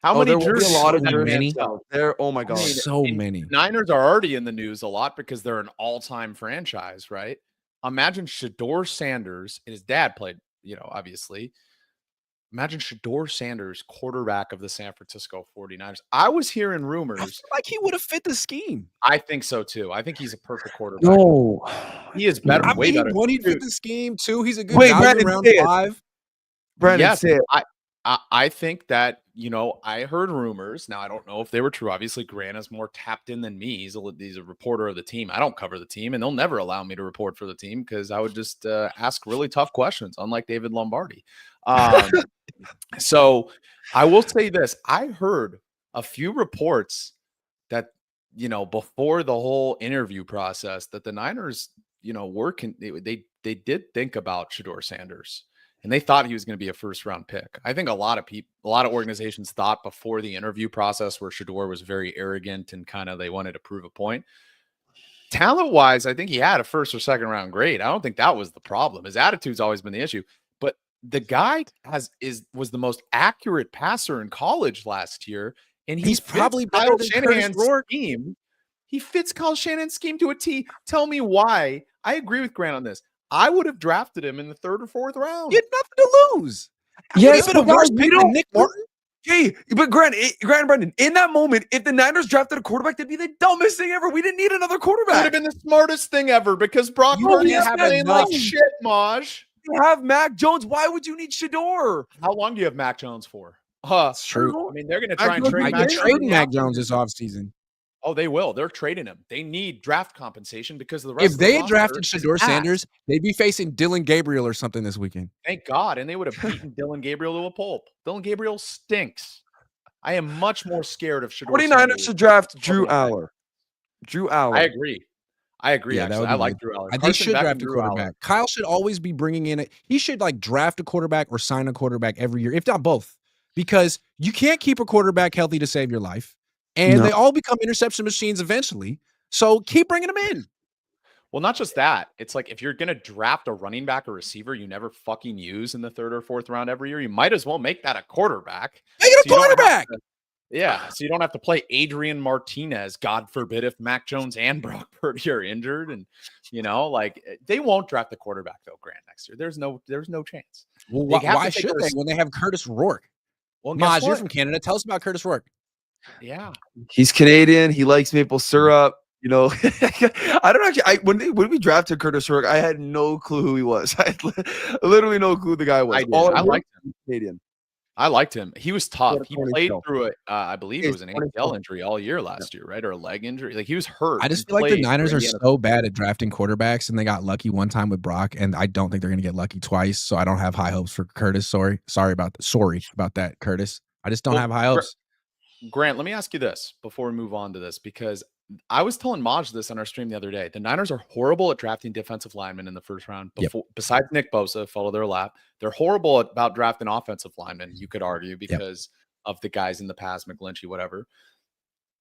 How many there will be jerseys? a lot of So jerseys many. out there. Oh my I god. mean, So and many. Niners are already in the news a lot because they're an all-time franchise, right? Imagine Shador Sanders, and his dad played, obviously. Imagine Shador Sanders, quarterback of the San Francisco 49ers. I was hearing I rumors. feel like he would have fit the scheme. I think so too. I think he's a perfect quarterback. No, He is better. I Way mean, better. one, he'd fit Dude, the scheme. Two, he's a good Wait, value Brandon, round say it. 5. Brandon, yes, say it. I think that, I heard rumors. Now, I don't know if they were true. Obviously, Grant is more tapped in than me. He's a reporter of the team. I don't cover the team, and they'll never allow me to report for the team because I would just ask really tough questions, unlike David Lombardi. So I will say this. I heard a few reports that, before the whole interview process that the Niners, they did think about Shador Sanders. And they thought he was going to be a first-round pick. I think a lot of organizations thought before the interview process where Shador was very arrogant and kind of they wanted to prove a point. Talent-wise, I think he had a first or second-round grade. I don't think that was the problem. His attitude's always been the issue. But the guy was the most accurate passer in college last year, and He's probably better than Curtis Rourke. scheme. He fits Kyle Shanahan's scheme to a T. Tell me why. I agree with Grant on this. I would have drafted him in the 3rd or 4th round. You had nothing to lose. Yes, Even a but worse guys, pick than Nick Martin. Hey, but Grant and Brendan, in that moment, if the Niners drafted a quarterback, that'd be the dumbest thing ever. We didn't need another It would quarterback. have been the smartest thing ever because Brock Purdy is have playing enough. like shit, Maj. You have Mac Jones. Why would you need Shador? How long do you have Mac Jones for? That's true. I mean, they're going to try and Mac trade I Jones- could Mac trade Jones. Mac Jones this offseason. Oh, they will. They're trading him. They need draft compensation because of the rest If of the they had roster drafted is Shador ass. Sanders, they'd be facing Dylan Gabriel or something this weekend. Thank God. And they would have beaten Dylan Gabriel to a pulp. Dylan Gabriel stinks. I am much more scared of Shador 49ers Sanders. should draft Drew Aller. I agree. Yeah, actually. that would I be like good. Drew Aller. They Carson should Beck draft and a Drew Aller. quarterback. Kyle should always be bringing in he should draft a quarterback or sign a quarterback every year, if not both, because you can't keep a quarterback healthy to save your life. And they all become interception machines eventually. So keep bringing them in. Well, not just that. It's like if you're going to draft a running back or receiver you never fucking use in the 3rd or 4th round every year, you might as well make that a quarterback. Make it a So you don't have quarterback. So you don't have to play Adrian Martinez, God forbid, if Mac Jones and Brock Purdy are injured. And, they won't draft the quarterback, though, Grant, next year. There's no chance. Well, They have why to take should a they when they have Curtis Rourke? Well, guess Maj, you're what? from Canada. Tell us about Curtis Rourke. Yeah. He's Canadian. He likes maple syrup. I don't actually. When we drafted Curtis Rourke, I had no clue who he was. I had literally no clue who the guy was. I did. I liked him. Canadian. I liked him. He was tough. He 20 played kill. through it. I believe it He's was an 20 ACL kill. injury all year last year, right? Or a leg injury. Like he was hurt. I just and feel like the played for Niners are Indiana. so bad at drafting quarterbacks, and they got lucky one time with Brock, and I don't think they're going to get lucky twice. So I don't have high hopes for Curtis. Sorry about that, Curtis. I just don't Well, have high hopes. Grant, let me ask you this before we move on to this, because I was telling Maj this on our stream the other day. The Niners are horrible at drafting defensive linemen in the 1st round. Besides Nick Bosa, follow their lap. They're horrible about drafting offensive linemen, you could argue, because of the guys in the past, McGlinchey, whatever.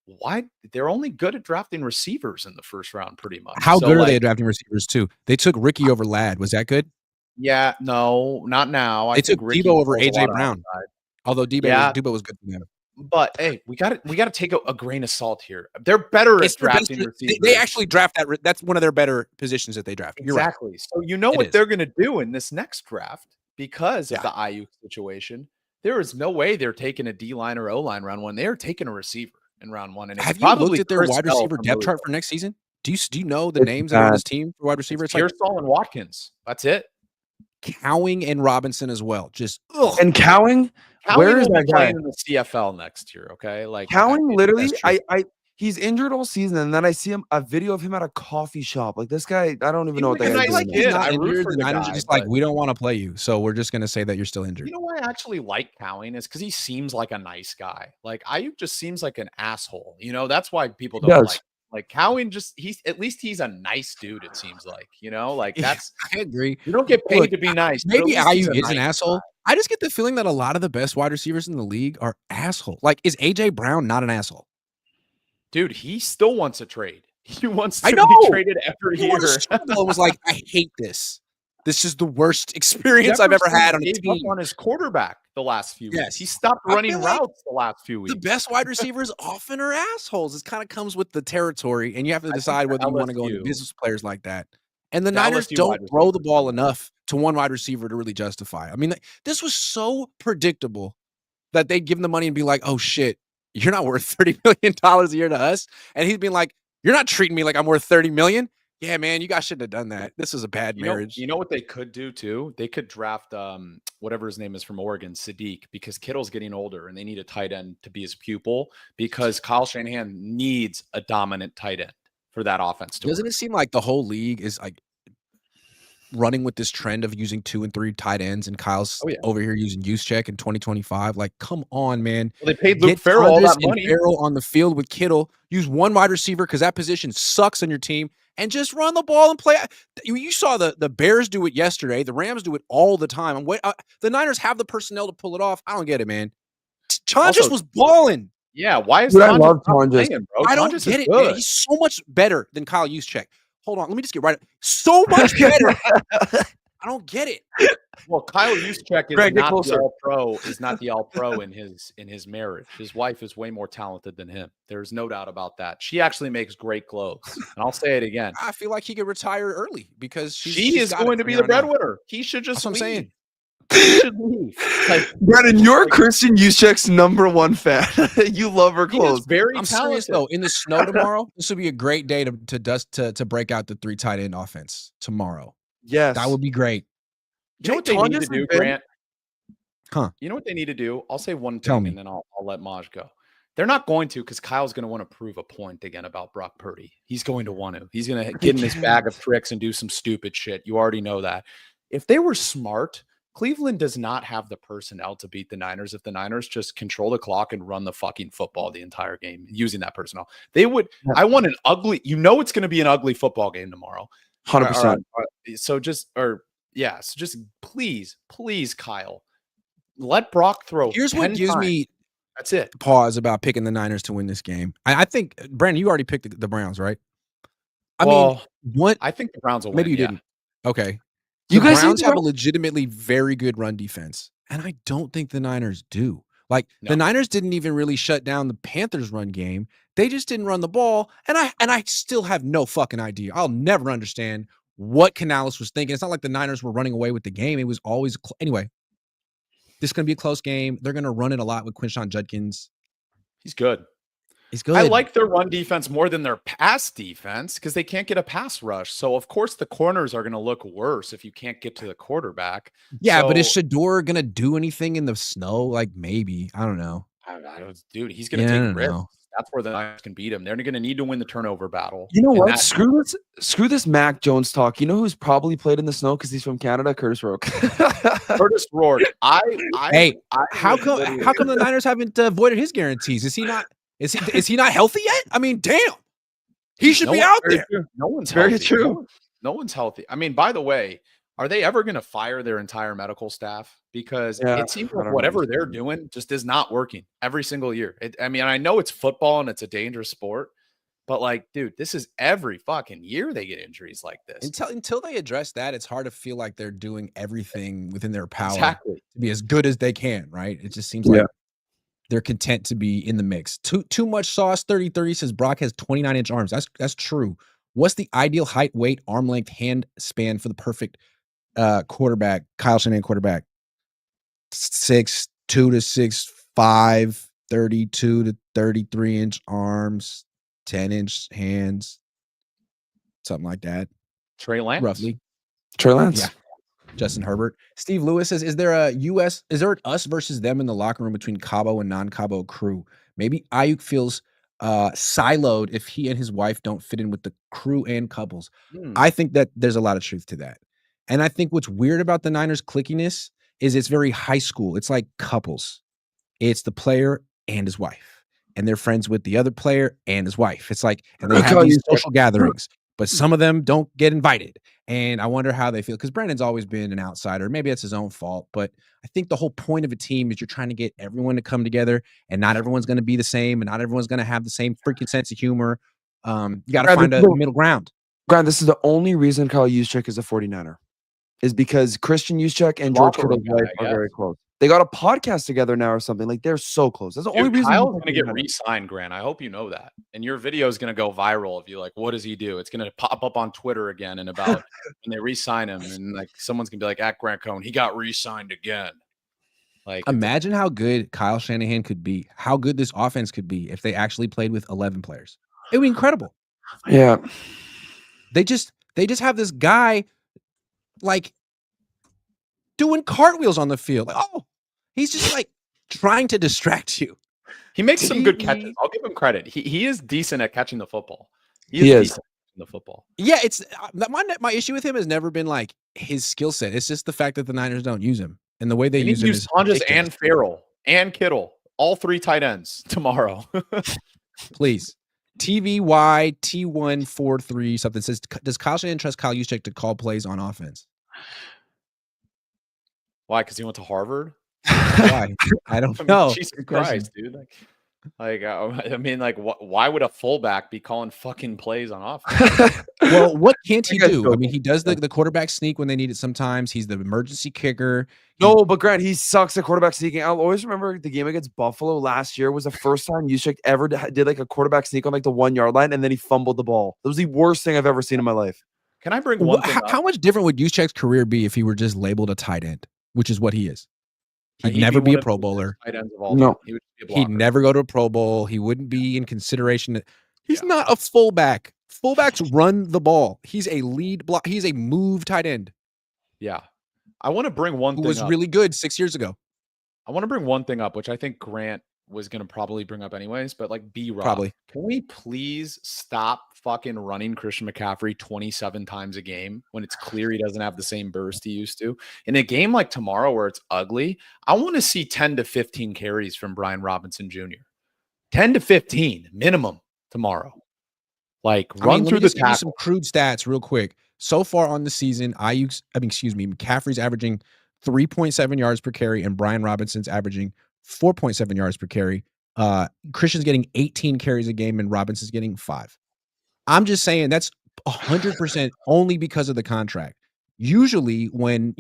Why? They're only good at drafting receivers in the 1st round, pretty much. How good are they at drafting receivers, too? They took Ricky over Ladd. Was that good? Yeah, no, not now. They took Ricky Debo over pulls a A.J. lot of Brown. upside. Although Debo was good for them. But hey, we got to take a grain of salt here. They're better at drafting receivers. They actually draft that. That's one of their better positions that they draft. You're exactly. Right. So you know what they're going to do in this next draft because of the Ayuk situation. There is no way they're taking a D line or O line round 1. They are taking a receiver in round 1. And have you looked at their wide receiver depth chart for next season? Do you know the names that are on this team for wide receiver? It's Pearsall and Watkins. That's it. Cowing and Robinson as well. Just and Cowing. Where is that guy in the CFL next year? Okay, like Cowing? Literally, He's injured all season, and then I see a video of him at a coffee shop. Like this guy, I don't even He know what was that a guy's nice doing. kid. He's not I root injured. for The the Niners guy, are just like, but- we don't want to play you, so we're just going to say that you're still injured. You know why I actually like Cowing is because he seems like a nice guy. Like Ayuk just seems like an asshole. You know, that's why people don't does. like Cowing. Just he's at least he's a nice dude. It seems like, you know, like that's I agree. you don't get paid Look, to be nice. but at Maybe least he's Ayuk a is an nice asshole. guy. I just get the feeling that a lot of the best wide receivers in the league are assholes. Like, is AJ Brown not an asshole? Dude, he still wants a trade. He wants I to know. be traded every He won a year. Super Bowl and was like, I hate this. This is the worst experience I've ever Jefferson had on a gave up team. on his quarterback the last few Yes. weeks. He stopped I running feel like routes the last few weeks. The best wide receivers often are assholes. It kind of comes with the territory, and you have to decide for whether you want to go into LSU business players like that. And the The Niners LSU don't wide throw the receivers ball are enough to one wide receiver to really justify. I mean, this was so predictable that they'd give him the money and be like, "Oh shit, you're not worth $30 million a year to us," and he's been like, "You're not treating me like I'm worth $30 million." Yeah, man, you guys shouldn't have done that. This was a bad marriage. You know what they could do too? They could draft whatever his name is from Oregon, Sadiq, because Kittle's getting older and they need a tight end to be his pupil because Kyle Shanahan needs a dominant tight end for that offense to Doesn't work. it seem like the whole league is like running with this trend of using 2 and 3 tight ends, and Kyle's over here using Juszczyk in 2025? Like, come on, man. Well, they paid Luke Get Farrell all Andres that and money. Farrell on the field with Kittle. Use one wide receiver because that position sucks on your team, and just run the ball and play. You saw the Bears do it yesterday. The Rams do it all the time. And the Niners have the personnel to pull it off. I don't get it, man. Tonjes was balling. Yeah, why is Dude, I Tonjes love not Tonjes. playing, bro? I don't Tonjes get is it, man. good. He's so much better than Kyle Juszczyk. Hold on, let me just get right. So much better. I don't get it. Well, Kyle Juszczyk is Greg, get not closer. the all-pro. Is not the all-pro in his marriage. His wife is way more talented than him. There's no doubt about that. She actually makes great clothes, and I'll say it again. I feel like he could retire early because She is got it going to from be here the on out. breadwinner. He should just That's what I'm saying. leave. He should leave. Like, Brennan, you're Christian Juszczyk's #1 fan. You love her he is clothes. very I'm talented. serious though. In the snow tomorrow, this would be a great day to break out the 3 tight end offense tomorrow. Yes, That would be great. You know what they Tonjes need to has do, been- Grant? Huh. You know what they need to do? I'll say one Tell thing me. and then I'll let Maj go. They're not going to because Kyle's going to want to prove a point again about Brock Purdy. He's going to want to. He's going to get in his bag of tricks and do some stupid shit. You already know that. If they were smart, Cleveland does not have the personnel to beat the Niners if the Niners just control the clock and run the fucking football the entire game using that personnel. They would. I want an ugly. You know it's going to be an ugly football game tomorrow. 100%. So just please, Kyle, let Brock throw. Here's what 10 gives times. me That's it. pause about picking the Niners to win this game. I think Brandon, you already picked the Browns, right? I Well, mean, what? I think the Browns will Maybe win. you didn't. Okay. You The guys Browns think have a legitimately very good run defense, and I don't think the Niners do. Like No. the Niners didn't even really shut down the Panthers' run game. They just didn't run the ball, and I still have no fucking idea. I'll never understand what Canales was thinking. It's not like the Niners were running away with the game. It was always anyway. This is going to be a close game. They're going to run it a lot with Quinshon Judkins. He's good. He's good. I like their run defense more than their pass defense because they can't get a pass rush. So of course the corners are going to look worse if you can't get to the quarterback. Yeah, but is So- Shador going to do anything in the snow? Like maybe. I don't know. Dude, he's going to Yeah, I take don't risks. know. That's where the Niners can beat him. They're going to need to win the turnover battle. You know And what? that- Screw this Mac Jones talk. You know who's probably played in the snow because he's from Canada? Curtis Rourke. Curtis Rourke. Hey, how come the Niners haven't voided his guarantees? Is he not healthy yet? I mean, damn. He should be out there. No one's Very healthy. true. No one's healthy. I mean, by the way, are they ever going to fire their entire medical staff? Because Yeah, it seems I like don't whatever they're understand. doing just is not working every single year. I know it's football and it's a dangerous sport, but like, dude, this is every fucking year they get injuries like this. Until they address that, it's hard to feel like they're doing everything within their power Exactly. to be as good as they can, right? It just seems Yeah. like they're content to be in the mix. Too much sauce. 30-30 says Brock has 29-inch arms. That's true. What's the ideal height, weight, arm length, hand span for the perfect quarterback, Kyle Shanahan quarterback? 6'2" to 6'5", 32 to 33-inch arms, 10-inch hands, something like that, Trey Lance. roughly. Trey Lance. Yeah. Justin Herbert. Steve Lewis says, is there an us versus them in the locker room between Cabo and non-Cabo crew? Maybe Ayuk feels siloed if he and his wife don't fit in with the crew and couples. Hmm. I think that there's a lot of truth to that. And I think what's weird about the Niners clickiness is it's very high school. It's like couples. It's the player and his wife, and they're friends with the other player and his wife. It's like, and they have these social gatherings, but some of them don't get invited. And I wonder how they feel, because Brandon's always been an outsider. Maybe that's his own fault, but I think the whole point of a team is you're trying to get everyone to come together, and not everyone's going to be the same, and not everyone's going to have the same freaking sense of humor. You got to find a middle ground. Grant, this is the only reason Kyle Juszczyk is a 49er, is because Christian Juszczyk and George Kittle's wife are very close. They got a podcast together now or something. Like, they're so close. That's the only reason. Kyle's going to get re-signed, Grant. I hope you know that. And your video is going to go viral of you. Like, what does he do? It's going to pop up on Twitter again, and about when they re-sign him, and like someone's going to be like, at Grant Cohn, he got re-signed again. Like, imagine how good Kyle Shanahan could be, how good this offense could be if they actually played with 11 players. It would be incredible. Yeah. They just have this guy like doing cartwheels on the field. Like, oh, he's just like trying to distract you. He makes some good catches. I'll give him credit. He is decent at catching the football. He is decent at the football. Yeah, it's my issue with him has never been like his skill set. It's just the fact that the Niners don't use him, and the way they use him is Saunders and Farrell and Kittle, all 3 tight ends tomorrow. Please. TVY T143 something says, does Kyle Shanahan trust Kyle Juszczyk to call plays on offense? Why? Because he went to Harvard? Why? I don't know. Jesus Christ, dude. I mean, why would a fullback be calling fucking plays on offense? Well, what can't he do? I mean, he does the quarterback sneak when they need it sometimes. He's the emergency kicker. No, but Grant, he sucks at quarterback sneaking. I'll always remember the game against Buffalo last year was the first time Juszczyk ever did like a quarterback sneak on like the 1 yard line, and then he fumbled the ball. That was the worst thing I've ever seen in my life. Can I bring one thing up? How much different would Juszczyk's career be if he were just labeled a tight end, which is what he is? He'd never be a Pro Bowler. No, he'd never go to a Pro Bowl. He wouldn't be in consideration. He's not a fullback. Fullbacks run the ball. He's a lead block. He's a move tight end. Yeah. I want to bring one thing up. Who was really good 6 years ago. I want to bring one thing up, which I think Grant was going to probably bring up anyways, but like B-Rob. Probably. Can we please stop fucking running Christian McCaffrey 27 times a game when it's clear he doesn't have the same burst he used to? In a game like tomorrow where it's ugly, I want to see 10 to 15 carries from Brian Robinson Jr. 10 to 15 minimum tomorrow. Like, run through the tackle. Some crude stats real quick. So far on the season, McCaffrey's averaging 3.7 yards per carry, and Brian Robinson's averaging 4.7 yards per carry. Christian's getting 18 carries a game, and Robinson's getting 5. I'm just saying that's 100% only because of the contract. Usually when,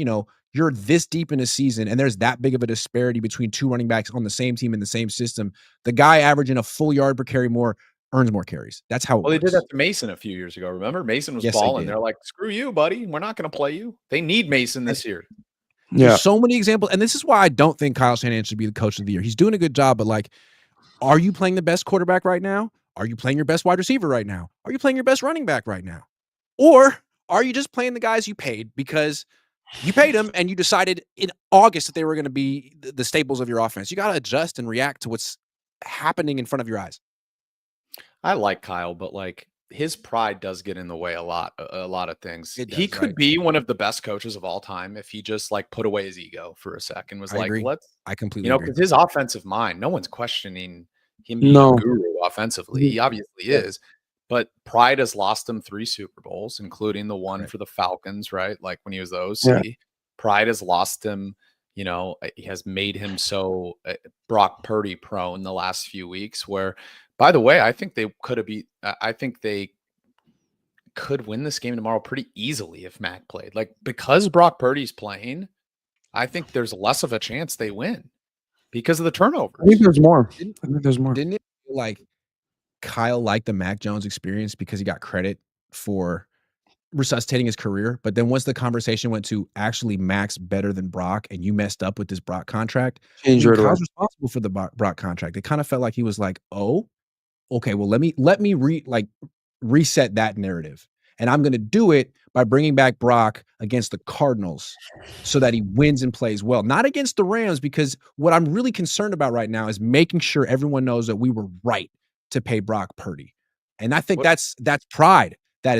you're this deep in a season and there's that big of a disparity between 2 running backs on the same team in the same system, the guy averaging a full yard per carry more earns more carries. That's how it works. They did that to Mason a few years ago. Remember? Mason was balling. They're like, screw you, buddy. We're not going to play you. They need Mason this year. Yeah. There's so many examples. And this is why I don't think Kyle Shanahan should be the coach of the year. He's doing a good job, but like, are you playing the best quarterback right now? Are you playing your best wide receiver right now? Are you playing your best running back right now? Or are you just playing the guys you paid because you paid them and you decided in August that they were going to be the staples of your offense? You got to adjust and react to what's happening in front of your eyes. I like Kyle, but like, his pride does get in the way a lot of things. He could right? be one of the best coaches of all time if he just like put away his ego for a second and was agree. I completely agree. because his offensive mind, no one's questioning him being a guru offensively. He obviously is, but pride has lost him 3 Super Bowls, including the one for the Falcons, right? Like when he was the OC. Yeah. Pride has lost him. He has made him so Brock Purdy prone the last few weeks where, by the way, I think they could win this game tomorrow pretty easily if Mac played. Like, because Brock Purdy's playing, I think there's less of a chance they win because of the turnovers. I think there's more. Didn't it feel like Kyle liked the Mac Jones experience because he got credit for resuscitating his career? But then once the conversation went to actually Mac's better than Brock and you messed up with this Brock contract, Kyle's responsible for the Brock contract. It kind of felt like he was like, oh, okay, well, let me reset that narrative. And I'm going to do it by bringing back Brock against the Cardinals so that he wins and plays well. Not against the Rams, because what I'm really concerned about right now is making sure everyone knows that we were right to pay Brock Purdy. And I think that's pride. That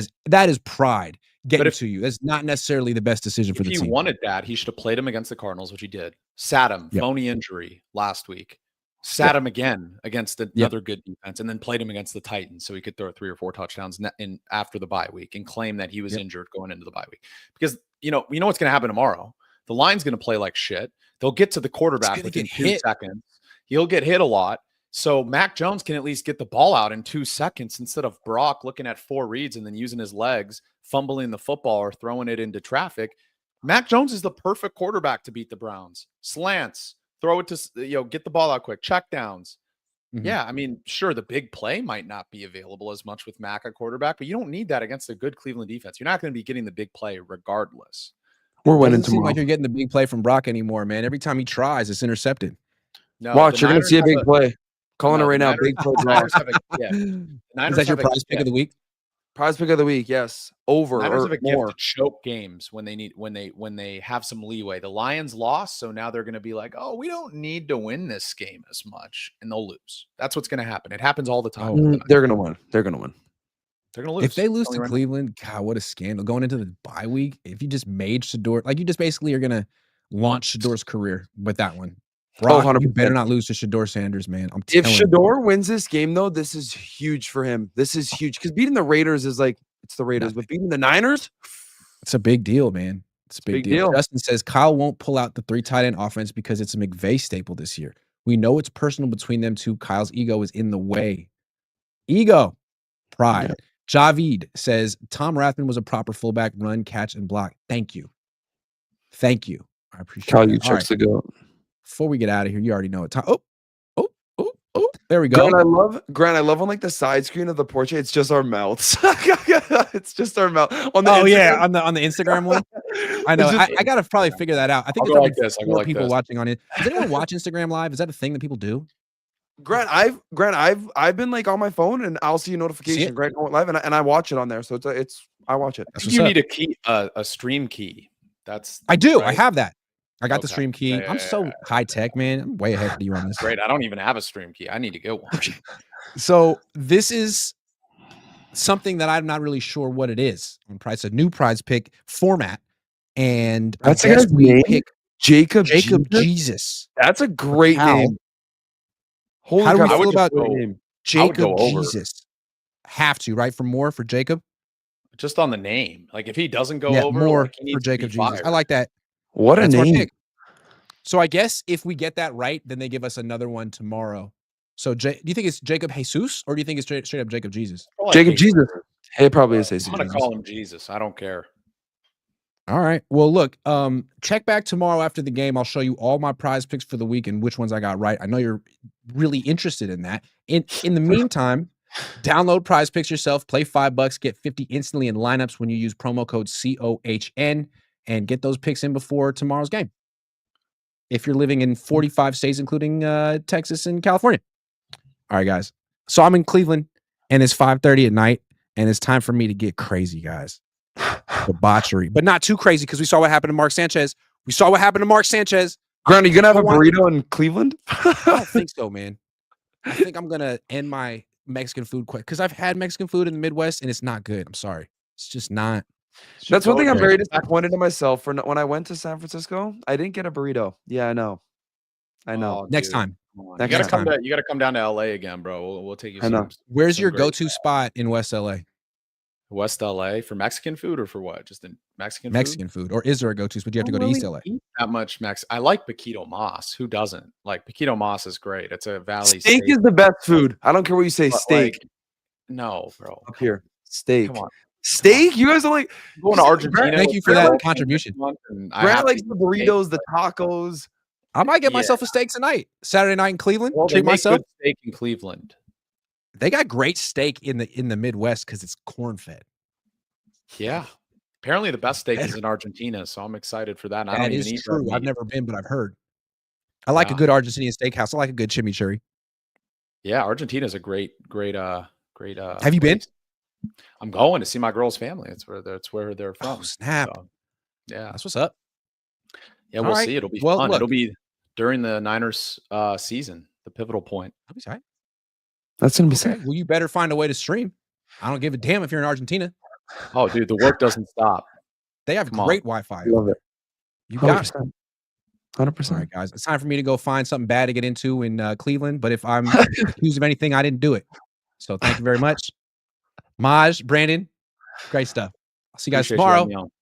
is pride getting to you. That's not necessarily the best decision for the If he team. wanted that, he should have played him against the Cardinals, which he did. Sat him, Yep. phony injury last week. Sat him again against another good defense, and then played him against the Titans so he could throw 3 or 4 touchdowns in after the bye week and claim that he was injured going into the bye week. Because you know what's going to happen tomorrow. The line's going to play like shit. They'll get to the quarterback within 2 seconds. He'll get hit a lot. So Mac Jones can at least get the ball out in 2 seconds instead of Brock looking at 4 reads and then using his legs, fumbling the football or throwing it into traffic. Mac Jones is the perfect quarterback to beat the Browns. Slants, throw it to, get the ball out quick, check downs. Mm-hmm. Yeah, I mean, sure, the big play might not be available as much with Mac at quarterback, but you don't need that against a good Cleveland defense. You're not going to be getting the big play regardless. We're winning tomorrow. Seem like you're getting the big play from Brock anymore, man. Every time he tries, it's intercepted. No, watch, you're going to see a big play. Calling it right now. Big play. Is that your prize pick of the week? Prize pick of the week, yes. Over Niners or have a more. gift to choke games when they have some leeway. The Lions lost, so now they're going to be like, "Oh, we don't need to win this game as much," and they'll lose. That's what's going to happen. It happens all the time. They're going to win. They're going to win. They're going to lose. If they lose to Cleveland, God, what a scandal going into the bye week. If you just made Shador, like you just basically are going to launch Shador's career with that one. Brock, you better not lose to Shador Sanders, man. I'm telling you. If Shador wins this game, though, this is huge for him. This is huge because beating the Raiders is like, it's the Raiders, but beating the Niners, it's a big deal, man. It's a big deal. Justin says Kyle won't pull out the 3 tight end offense because it's a McVay staple this year. We know it's personal between them two. Kyle's ego is in the way. Ego, pride. Yeah. Javid says Tom Rathman was a proper fullback, run, catch, and block. Thank you. I appreciate Kyle, that. you checks the goat. Before we get out of here, you already know it. There we go. Grant, I love on like the side screen of the portrait. It's just our mouths. It's just our mouth. On the Instagram. on the Instagram one. I know. I gotta probably figure that out. I think it's like 4 people watching on it. Does anyone watch Instagram Live? Is that a thing that people do? Grant, I've been like on my phone and I'll see a notification. Grant going live and I watch it on there. So I watch it. You need a key, a stream key. I do. Right? I have that. I got the stream key. I'm so high tech, man. I'm way ahead of you on this. Great. I don't even have a stream key. I need to get one. So this is something that I'm not really sure what it is. On price, a new prize pick format, and that's a good name. Pick Jacob Jesus. That's a great name. Holy How do we feel about Jacob Jesus? Have to right for more for Jacob. Just on the name, like if he doesn't go over, more like he for Jacob Jesus. I like that. What a name. So I guess if we get that right, then they give us another one tomorrow. So do you think it's Jacob Jesus or do you think it's straight up Jacob Jesus? Jacob Jesus. It probably is Jesus. I'm going to call him Jesus. I don't care. All right. Well, look, check back tomorrow after the game. I'll show you all my prize picks for the week and which ones I got right. I know you're really interested in that. In the meantime, download Prize Picks yourself, play $5, get 50 instantly in lineups when you use promo code COHN. And get those picks in before tomorrow's game. If you're living in 45 states, including Texas and California. All right, guys. So I'm in Cleveland, and it's 5:30 at night, and it's time for me to get crazy, guys. Debauchery. But not too crazy, because we saw what happened to Mark Sanchez. Grant, are you going to have a burrito in Cleveland? I don't think so, man. I think I'm going to end my Mexican food quick, because I've had Mexican food in the Midwest, and it's not good. I'm sorry. It's just not. That's one thing I'm very disappointed in myself for when I went to San Francisco. I didn't get a burrito. Yeah, I know. Oh, next time. You got to come down to LA again, bro. We'll take you. Where's your go-to spot in West LA? West LA for Mexican food or for what? Just in Mexican food, or is there a go-to? But you have to go to East LA. That much I like Paquito Mas. Who doesn't? Like Paquito Mas is great. It's a Valley steak is the best food. I don't care what you say. Steak. Like, no, bro. Up here, steak. Come on. Steak? You guys are like going to Argentina. Thank you for that contribution. Grant likes the burritos, the tacos. I might get myself a steak tonight. Saturday night in Cleveland. Well, treat myself. Good steak in Cleveland. They got great steak in the Midwest because it's corn fed. Yeah. Apparently the best steak is in Argentina, so I'm excited for that. And that is true. I've never been, but I've heard. I like a good Argentinian steakhouse. I like a good chimichurri. Yeah, Argentina is a great. Have you been? I'm going to see my girl's family. That's where they're from. Oh, snap. So, yeah. That's what's up. Yeah, we'll see. It'll be fun. Look, it'll be during the Niners season, the pivotal point. I'll be sorry. That's gonna be Okay. sick. Well, you better find a way to stream. I don't give a damn if you're in Argentina. Oh, dude, the work doesn't stop. They have Come on. great Wi-Fi. Love it. You got it. 100%. All 100%. right, guys. It's time for me to go find something bad to get into in Cleveland. But if I'm accused of anything, I didn't do it. So thank you very much. Maj, Brandon, great stuff. I'll see you guys Appreciate you having tomorrow. me on.